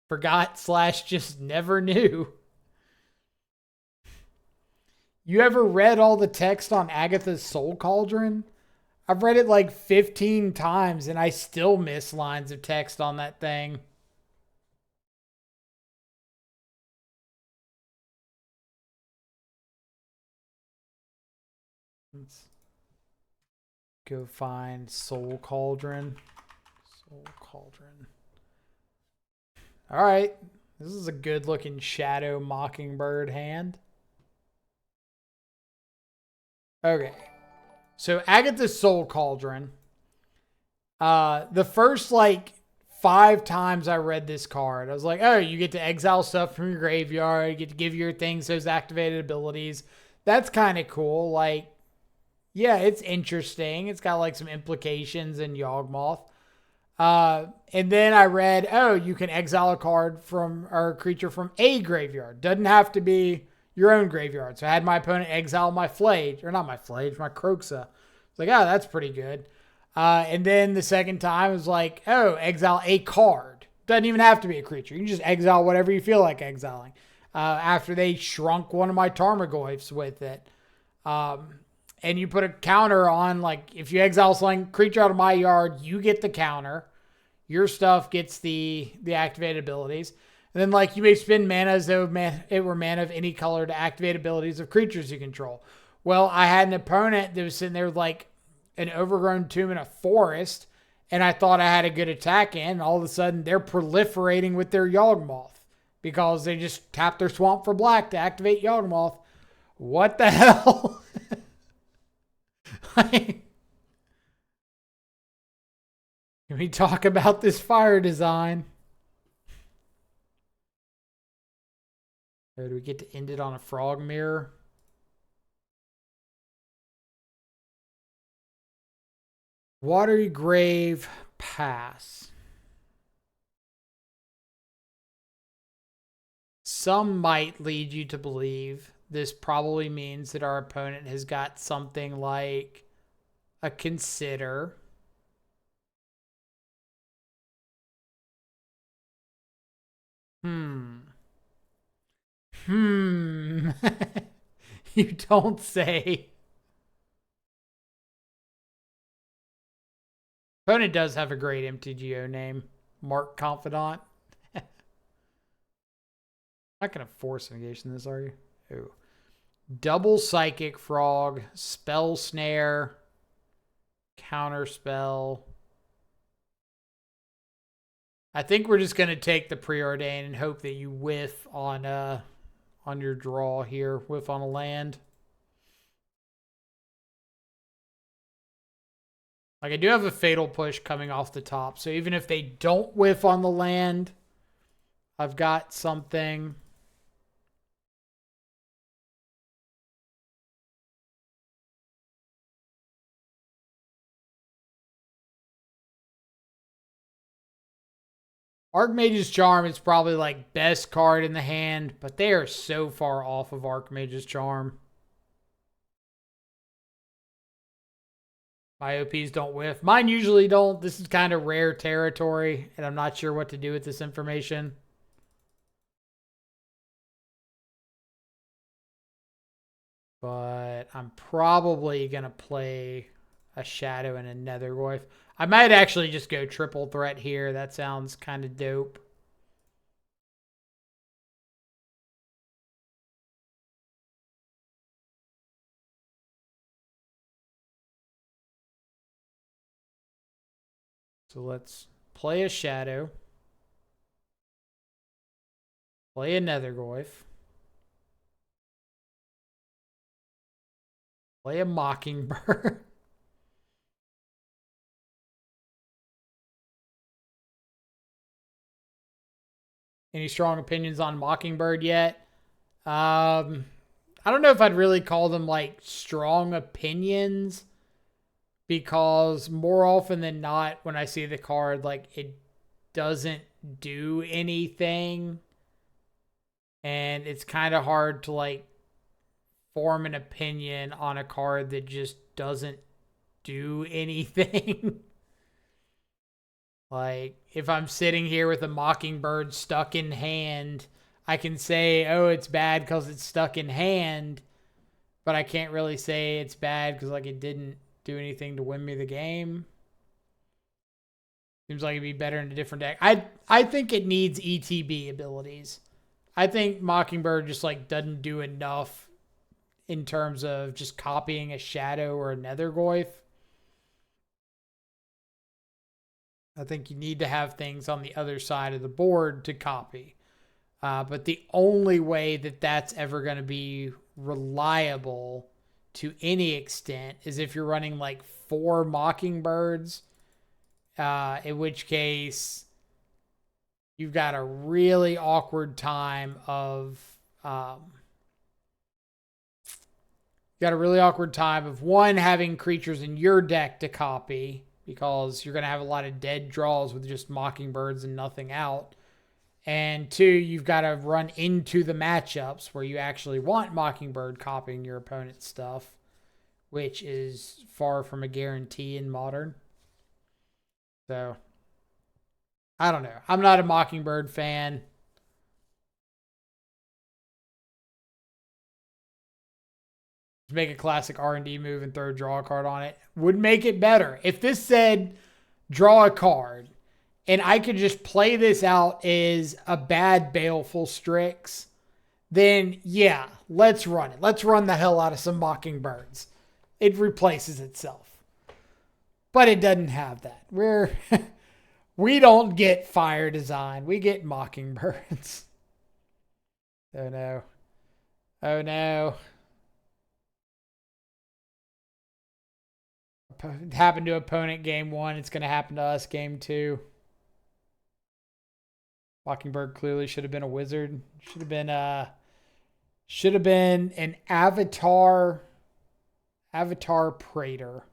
Forgot / just never knew. You ever read all the text on Agatha's Soul Cauldron? I've read it like 15 times and I still miss lines of text on that thing. Let's go find Soul Cauldron. Soul Cauldron. All right. This is a good looking Shadow Mockingbird hand. Okay. So Agatha's Soul Cauldron. The first like 5 times I read this card, I was like, oh, you get to exile stuff from your graveyard. You get to give your things those activated abilities. That's kind of cool. Like, yeah, it's interesting. It's got like some implications in Yawgmoth. And then I read, oh, you can exile a card from or a creature from a graveyard. Doesn't have to be your own graveyard. So I had my opponent exile my Flage, or not my Flage, my Kroxa. It's like, oh, that's pretty good. And then the second time was like, oh, exile a card. Doesn't even have to be a creature. You can just exile whatever you feel like exiling. After they shrunk one of my Tarmogoyfs with it. And you put a counter on, like, if you exile something, creature out of my yard, you get the counter. Your stuff gets the activated abilities. And then, like, you may spend mana as though it were mana of any color to activate abilities of creatures you control. Well, I had an opponent that was sitting there with, like, an overgrown tomb in a forest, and I thought I had a good attack in, and all of a sudden they're proliferating with their Yawgmoth because they just tapped their swamp for black to activate Yawgmoth. What the hell? Can we talk about this fire design? Or do we get to end it on a frog mirror? Watery Grave, pass. some might lead you to believe this probably means that our opponent has got something like a Consider. You don't say. Opponent does have a great MTGO name. Mark Confidant. Not going to force negation this, are you? Ooh. Double Psychic Frog, Spell Snare, Counter Spell. I think we're just going to take the Preordain and hope that you whiff on your draw here. Whiff on a land. Like, I do have a Fatal Push coming off the top, so even if they don't whiff on the land, I've got something. Archmage's Charm is probably like best card in the hand, but they are so far off of Archmage's Charm. My OPs don't whiff. Mine usually don't. This is kind of rare territory, and I'm not sure what to do with this information. But I'm probably going to play a Shadow and a Netherglyph. I might actually just go triple threat here. That sounds kind of dope. So let's play a Shadow. Play a Netherglyph. Play a Mockingbird. Any strong opinions on Mockingbird yet? I don't know if I'd really call them like strong opinions, because more often than not, when I see the card, like, it doesn't do anything, and it's kind of hard to like form an opinion on a card that just doesn't do anything. Like, if I'm sitting here with a Mockingbird stuck in hand, I can say, oh, it's bad because it's stuck in hand, but I can't really say it's bad because, like, it didn't do anything to win me the game. Seems like it'd be better in a different deck. I think it needs ETB abilities. I think Mockingbird just, like, doesn't do enough in terms of just copying a Shadow or a Netherglyph. I think you need to have things on the other side of the board to copy. But the only way that that's ever going to be reliable to any extent is if you're running like 4 Mockingbirds, in which case you've got a really awkward time of one, having creatures in your deck to copy, because you're going to have a lot of dead draws with just Mockingbirds and nothing out. And 2, you've got to run into the matchups where you actually want Mockingbird copying your opponent's stuff, which is far from a guarantee in Modern. So, I don't know. I'm not a Mockingbird fan. Make a classic R&D move and throw a draw card on it would make it better. If this said draw a card and I could just play this out as a bad Baleful Strix, then yeah, let's run it. Let's run the hell out of some Mockingbirds. It replaces itself. But it doesn't have that. We don't get Fire Design. We get Mockingbirds. Oh no. Oh no. It happened to opponent game 1. It's going to happen to us game 2. Mockingbird clearly should have been a wizard. Should have been an Avatar Praetor.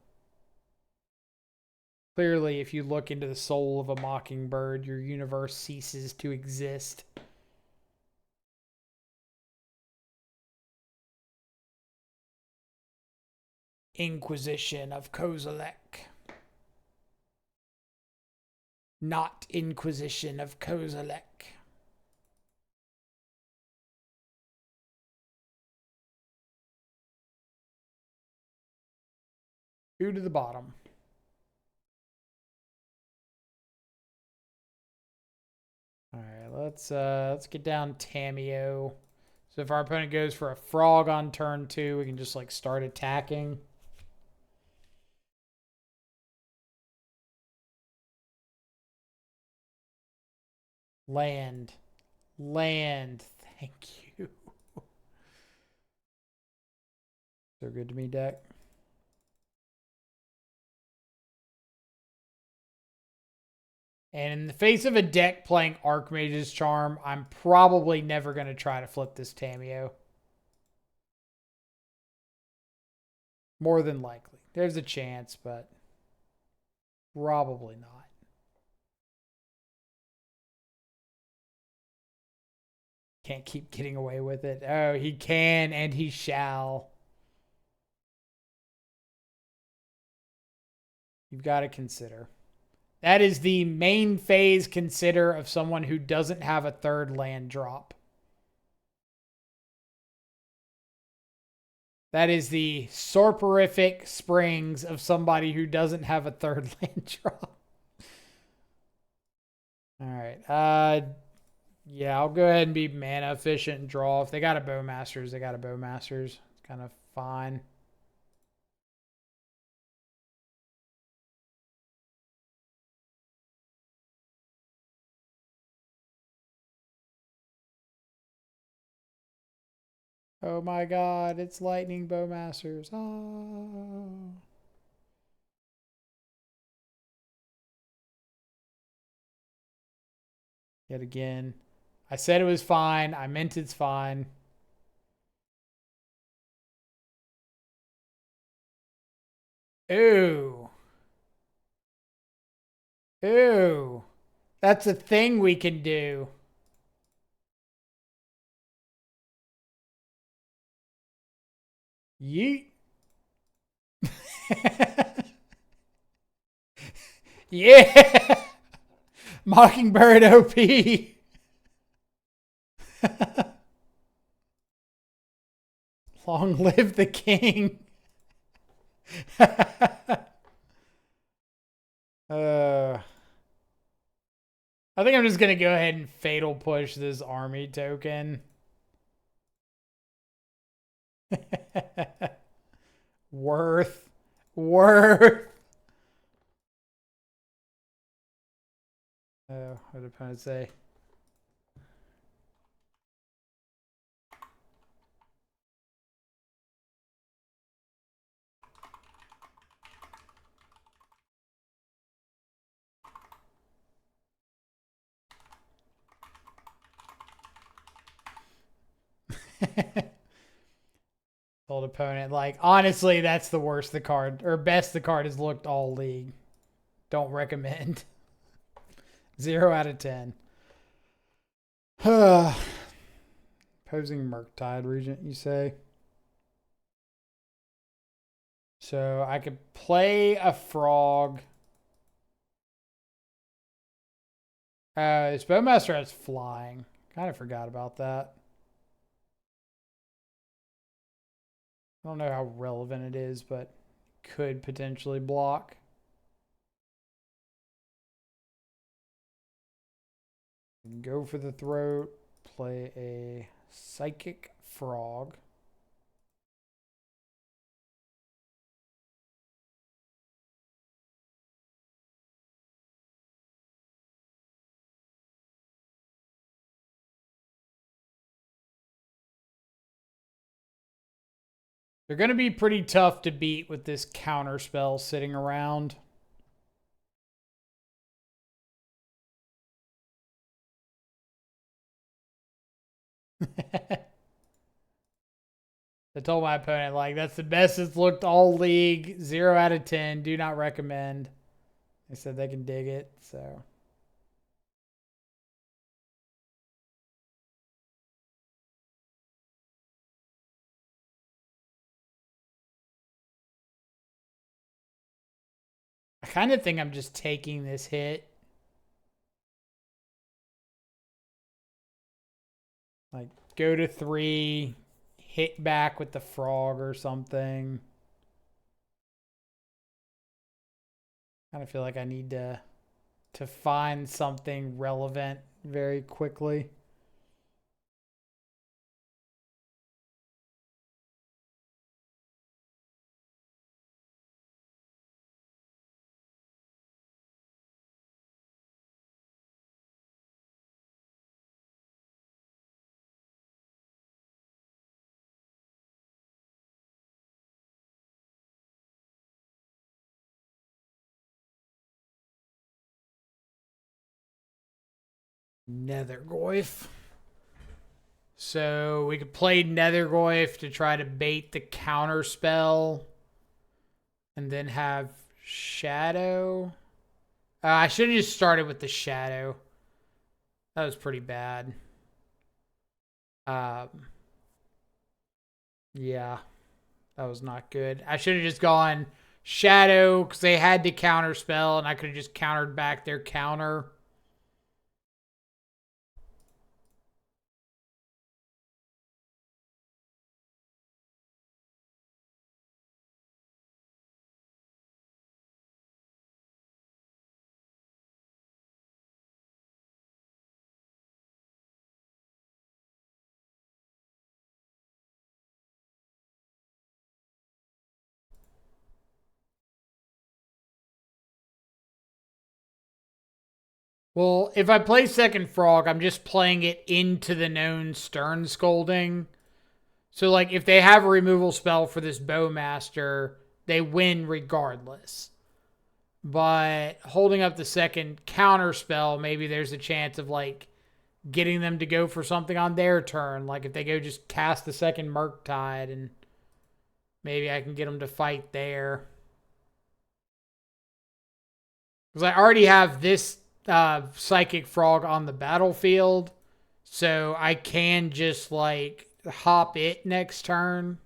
Clearly, if you look into the soul of a Mockingbird, your universe ceases to exist. Inquisition of Kozilek. Not Inquisition of Kozilek. 2 to the bottom. All right, let's get down Tamiyo. So if our opponent goes for a frog on turn 2, we can just like start attacking. Land. Thank you. So good to me, deck. And in the face of a deck playing Archmage's Charm, I'm probably never going to try to flip this Tamiyo. More than likely. There's a chance, but probably not. Can't keep getting away with it. Oh, he can and he shall. You've got to consider. That is the main phase consider of someone who doesn't have a third land drop. That is the soporific springs of somebody who doesn't have a third land drop. All right. Yeah, I'll go ahead and be mana efficient and draw. If they got a Bowmasters, they got a Bowmasters. It's kind of fine. Oh my god, it's Lightning Bowmasters. Oh. Yet again. I said it was fine. I meant it's fine. Ooh. Ooh. That's a thing we can do. Yeet. Yeah. Mockingbird OP. Long live the king. I think I'm just going to go ahead and fatal push this army token. Worth. Oh, what did opponent say? Told opponent, like, honestly, that's the worst the card, or best the card has looked all league. Don't recommend. 0 out of 10. Posing Murktide Regent, you say? So I could play a frog. This Bowmaster has flying. Kind of forgot about that. I don't know how relevant it is, but could potentially block. Go for the throat. Play a Psychic Frog. They're going to be pretty tough to beat with this counter spell sitting around. I told my opponent, like, that's the best it's looked all league. 0 out of 10. Do not recommend. They said they can dig it, so... I kind of think I'm just taking this hit. Like, go to 3, hit back with the frog or something. Kind of feel like I need to find something relevant very quickly. Nethergoyf. So we could play Nethergoyf to try to bait the counter spell. And then have Shadow. I should have just started with the Shadow. That was pretty bad. Yeah. That was not good. I should have just gone Shadow because they had to counter spell and I could have just countered back their counter. Well, if I play second frog, I'm just playing it into the known Stern Scolding. So, like, if they have a removal spell for this Bowmaster, they win regardless. But holding up the second counter spell, maybe there's a chance of, like, getting them to go for something on their turn. Like, if they go just cast the second Murktide, and maybe I can get them to fight there. Because I already have this Psychic Frog on the battlefield. So I can just, like, hop it next turn.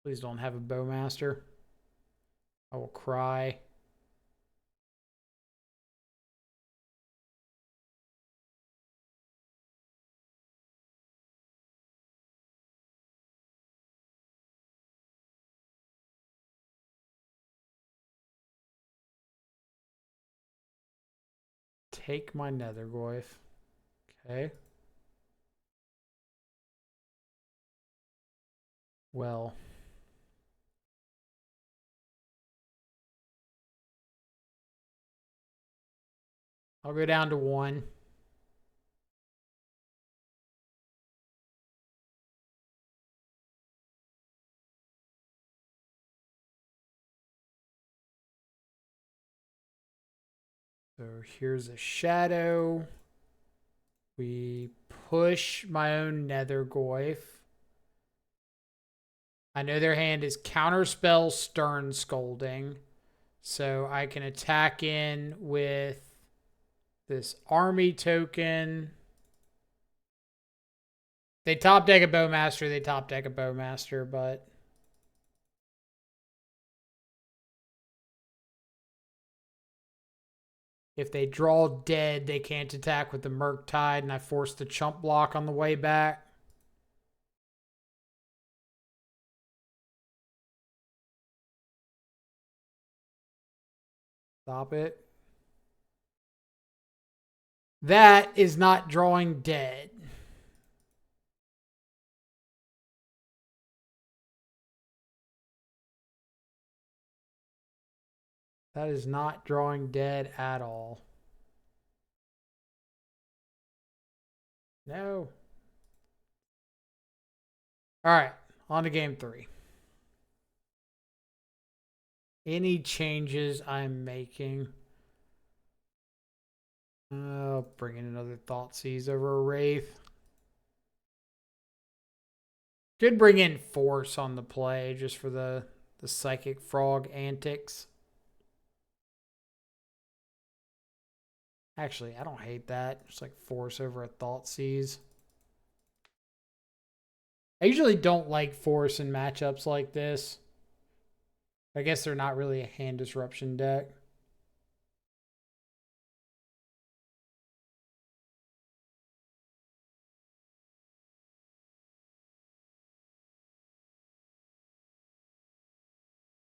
Please don't have a Bowmaster. I will cry. Take my Nethergoyf. Okay. Well. I'll go down to 1. So here's a Shadow. We push my own Nethergoyf. I know their hand is Counterspell Stern Scolding. So I can attack in with this army token. They top deck a Bowmaster, but if they draw dead, they can't attack with the Murktide, and I force the chump block on the way back. Stop it. That is not drawing dead. That is not drawing dead at all. No. All right, on to game 3. Any changes I'm making? Bring in another Thoughtseize over a Wraith. Could bring in Force on the play just for the Psychic Frog antics. Actually, I don't hate that. Just like Force over a Thoughtseize. I usually don't like Force in matchups like this. I guess they're not really a hand disruption deck.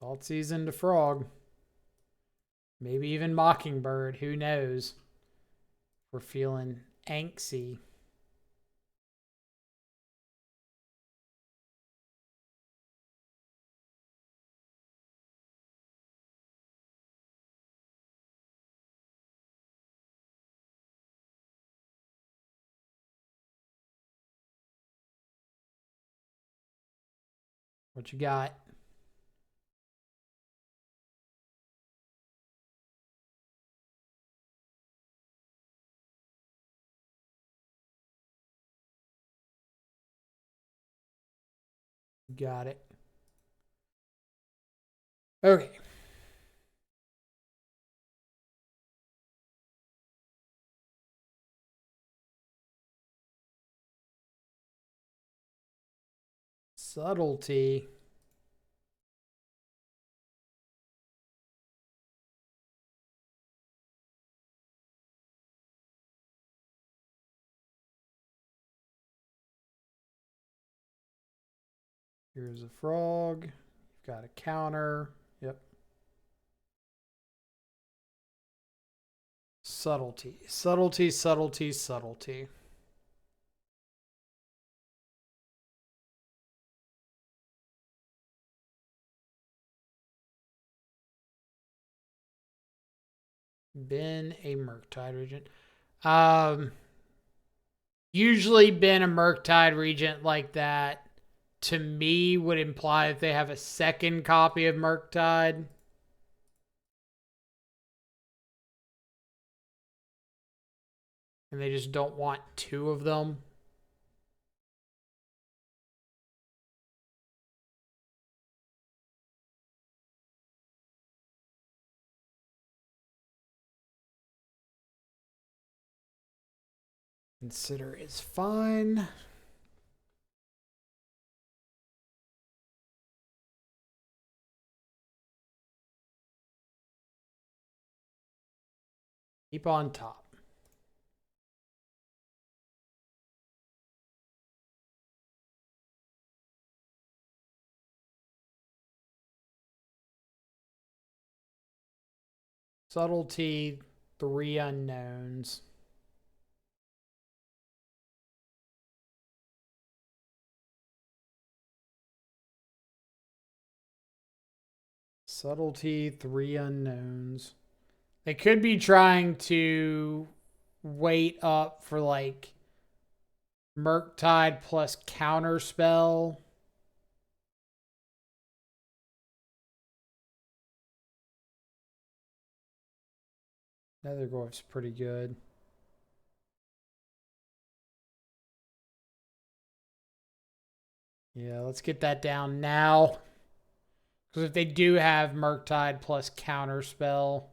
Thoughtseize into Frog. Maybe even Mockingbird. Who knows? We're feeling angsty. What you got? Got it. Okay. Subtlety. Here's a frog. You've got a counter. Yep. Subtlety. Subtlety, subtlety, subtlety. Been a Murktide Regent. Usually been a Murktide Regent like that, to me, would imply that they have a second copy of Murktide. And they just don't want two of them. Consider is fine. Keep on top. Subtlety, 3 unknowns. Subtlety, 3 unknowns. They could be trying to wait up for like Murktide plus Counterspell. Nethergorf's pretty good. Yeah, let's get that down now. Because if they do have Murktide plus Counterspell,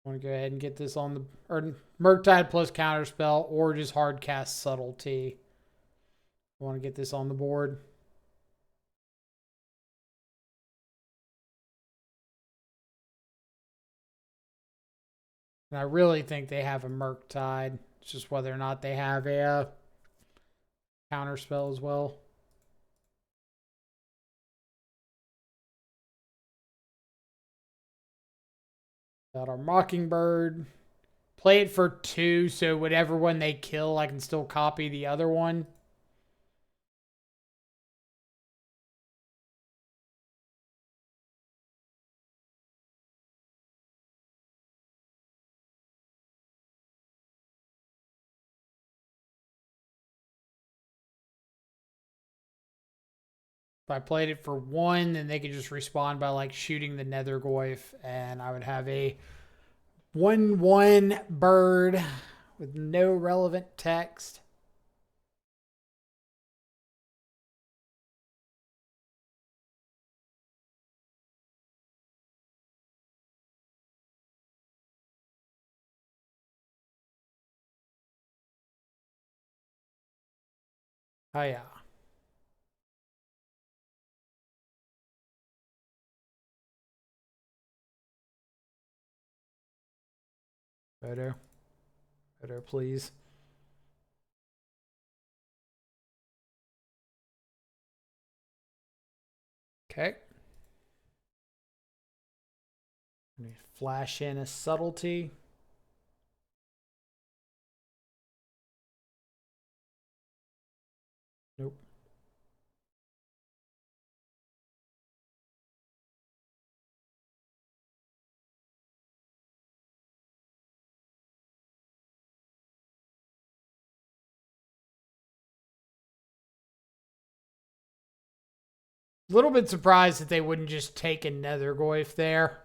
I want to go ahead and get this on the... Or Murktide plus Counterspell, or just Hardcast Subtlety. I want to get this on the board. And I really think they have a Murktide. It's just whether or not they have a Counterspell as well. Got our Mockingbird. Play it for 2, so whatever one they kill, I can still copy the other one. If I played it for 1, then they could just respond by like shooting the Nethergoyf, and I would have a 1/1 bird with no relevant text. Oh yeah. Photo. Photo, please. Okay. Let me flash in a subtlety. Nope. A little bit surprised that they wouldn't just take a Nethergoyf there.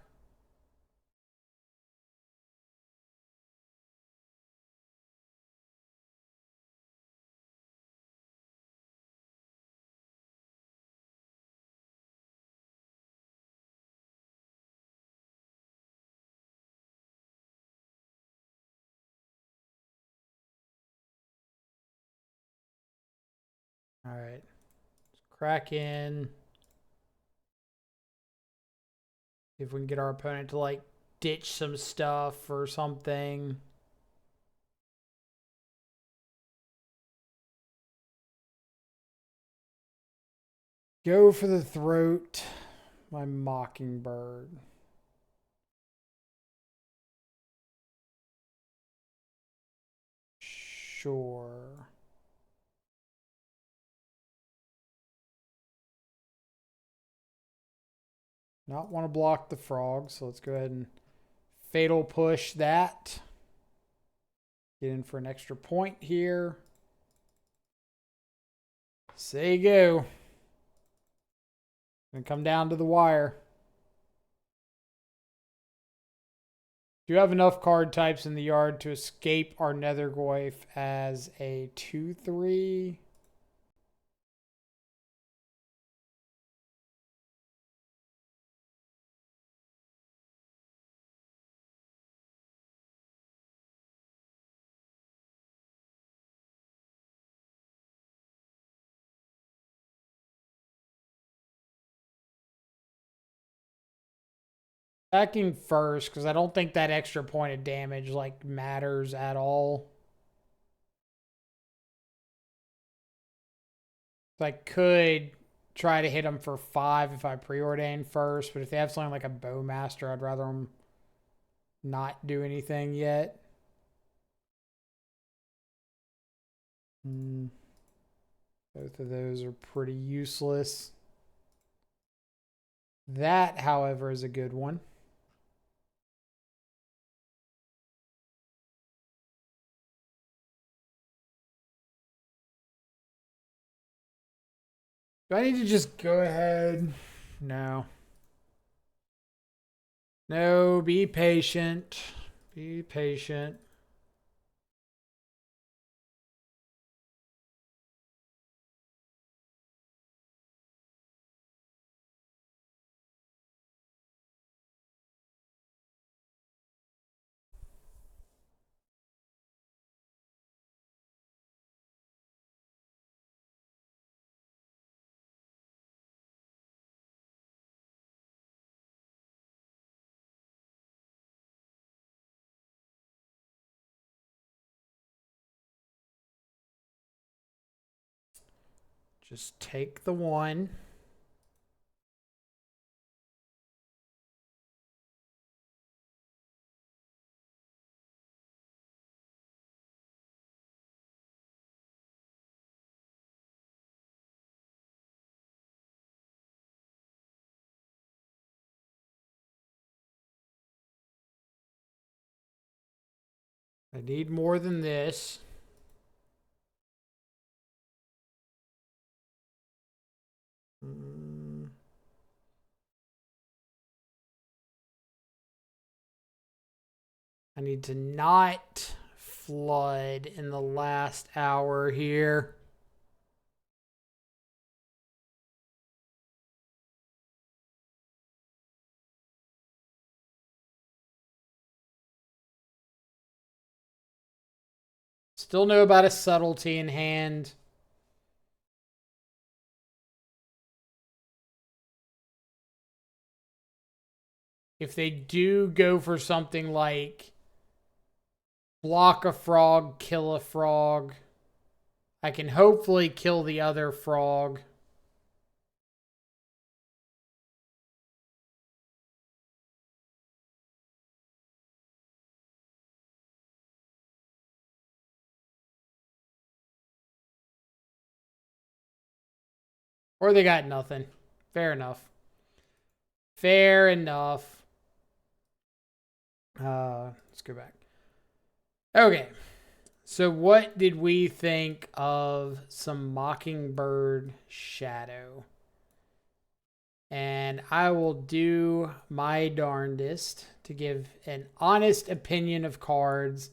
All right. Let's crack in. See if we can get our opponent to like ditch some stuff or something. Go for the throat. My Mockingbird. Sure. Not want to block the frog, so let's go ahead and fatal push that. Get in for an extra point here. Say go. Gonna come down to the wire. Do you have enough card types in the yard to escape our Nethergoyf as a 2/3? Attacking first, because I don't think that extra point of damage like matters at all. I could try to hit them for 5 if I preordain first, but if they have something like a Bowmaster, I'd rather them not do anything yet. Both of those are pretty useless. That, however, is a good one. Do I need to just go ahead? No. No, be patient. Be patient. Just take the 1. I need more than this. I need to not flood in the last hour here. Still know about a subtlety in hand. If they do go for something like block a frog, kill a frog. I can hopefully kill the other frog. Or they got nothing. Fair enough. Fair enough. Let's go back. Okay. So what did we think of some Mockingbird Shadow? And I will do my darndest to give an honest opinion of cards.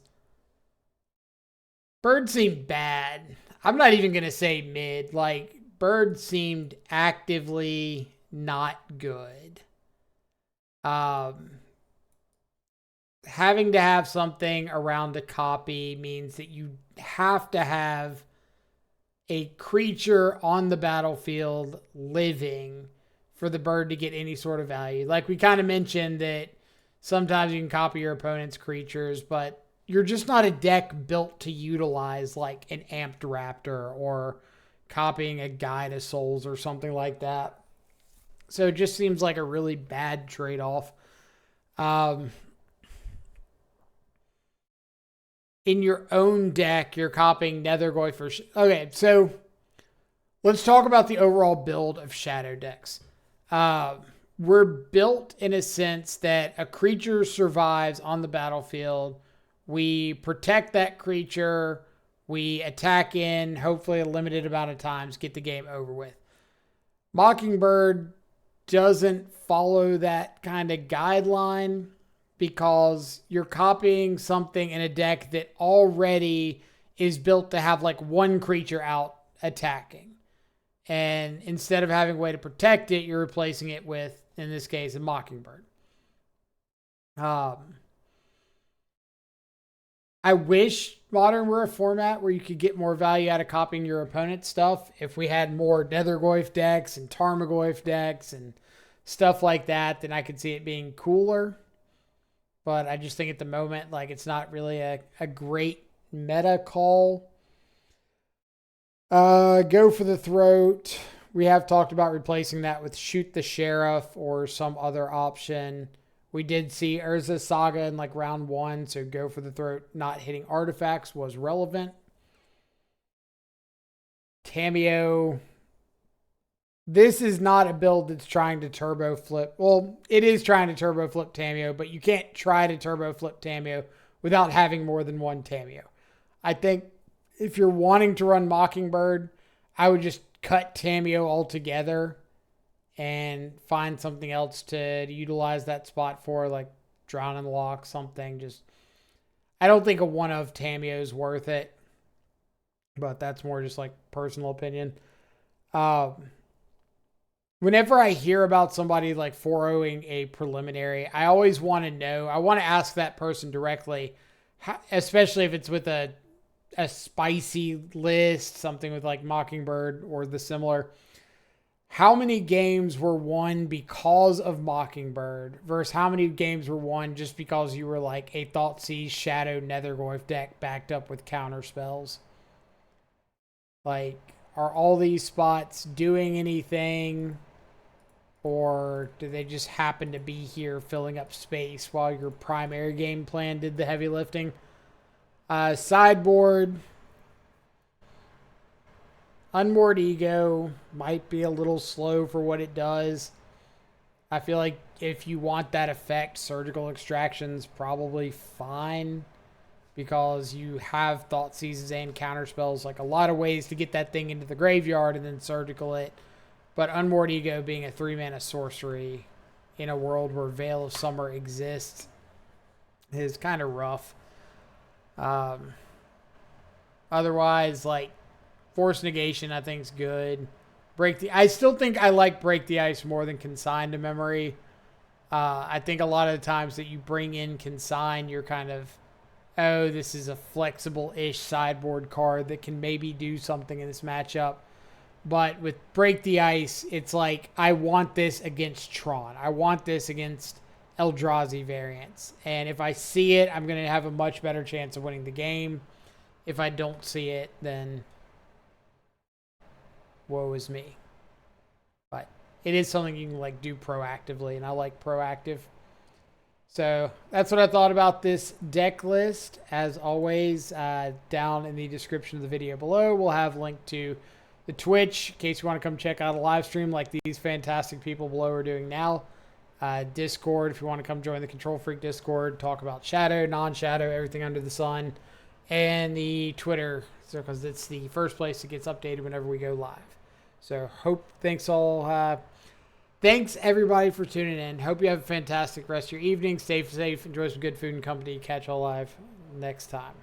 Bird seemed bad. I'm not even going to say mid. Like, Bird seemed actively not good. Having to have something around a copy means that you have to have a creature on the battlefield living for the bird to get any sort of value. Like we kind of mentioned that sometimes you can copy your opponent's creatures, but you're just not a deck built to utilize like an Amped Raptor or copying a Guide of Souls or something like that. So it just seems like a really bad trade-off. In your own deck, you're copying Nethergoyf for... Okay, so let's talk about the overall build of Shadow decks. We're built in a sense that a creature survives on the battlefield. We protect that creature. We attack in, hopefully a limited amount of times, get the game over with. Mockingbird doesn't follow that kind of guideline because you're copying something in a deck that already is built to have like one creature out attacking. And instead of having a way to protect it, you're replacing it with, in this case, a Mockingbird. I wish Modern were a format where you could get more value out of copying your opponent's stuff. If we had more Nethergoyf decks and Tarmogoyf decks and stuff like that, then I could see it being cooler. But I just think at the moment, like, it's not really a great meta call. Go for the Throat. We have talked about replacing that with Shoot the Sheriff or some other option. We did see Urza Saga in like round 1, so Go for the Throat not hitting artifacts was relevant. Tamiyo. This is not a build that's trying to turbo flip. Well, it is trying to turbo flip Tamiyo, but you can't try to turbo flip Tamiyo without having more than one Tamiyo. I think if you're wanting to run Mockingbird, I would just cut Tamiyo altogether and find something else to utilize that spot for, like Drown in the Lock, something. Just, I don't think a one of Tamiyo is worth it, but that's more just like personal opinion. Whenever I hear about somebody like 4-0ing a preliminary, I always want to know, I want to ask that person directly, especially if it's with a spicy list, something with like Mockingbird or the similar. How many games were won because of Mockingbird versus how many games were won just because you were like a Thoughtseize Shadow Nethergoyf deck backed up with counter spells? Like, are all these spots doing anything? Or do they just happen to be here filling up space while your primary game plan did the heavy lifting? Sideboard. Unmoored Ego might be a little slow for what it does. I feel like if you want that effect, Surgical Extraction's probably fine because you have Thoughtseizes and counterspells, like a lot of ways to get that thing into the graveyard and then surgical it. But Unmoored Ego being a 3-mana sorcery in a world where Veil of Summer exists is kind of rough. Otherwise, like, Force Negation, I think is good. I still think I like Break the Ice more than Consign to Memory. I think a lot of the times that you bring in Consign, you're kind of, oh, this is a flexible-ish sideboard card that can maybe do something in this matchup. But with Break the Ice, it's like, I want this against Tron. I want this against Eldrazi variants. And if I see it, I'm going to have a much better chance of winning the game. If I don't see it, then woe is me. But it is something you can like do proactively, and I like proactive. So that's what I thought about this deck list. As always, down in the description of the video below, we'll have a link to the Twitch in case you want to come check out a live stream like these fantastic people below are doing now. Discord, if you want to come join the Control Freak Discord, talk about Shadow, non-Shadow, everything under the sun. And the Twitter, because it's the first place that gets updated whenever we go live. So thanks everybody for tuning in. Hope you have a fantastic rest of your evening. Stay safe, enjoy some good food and company. Catch y'all live next time.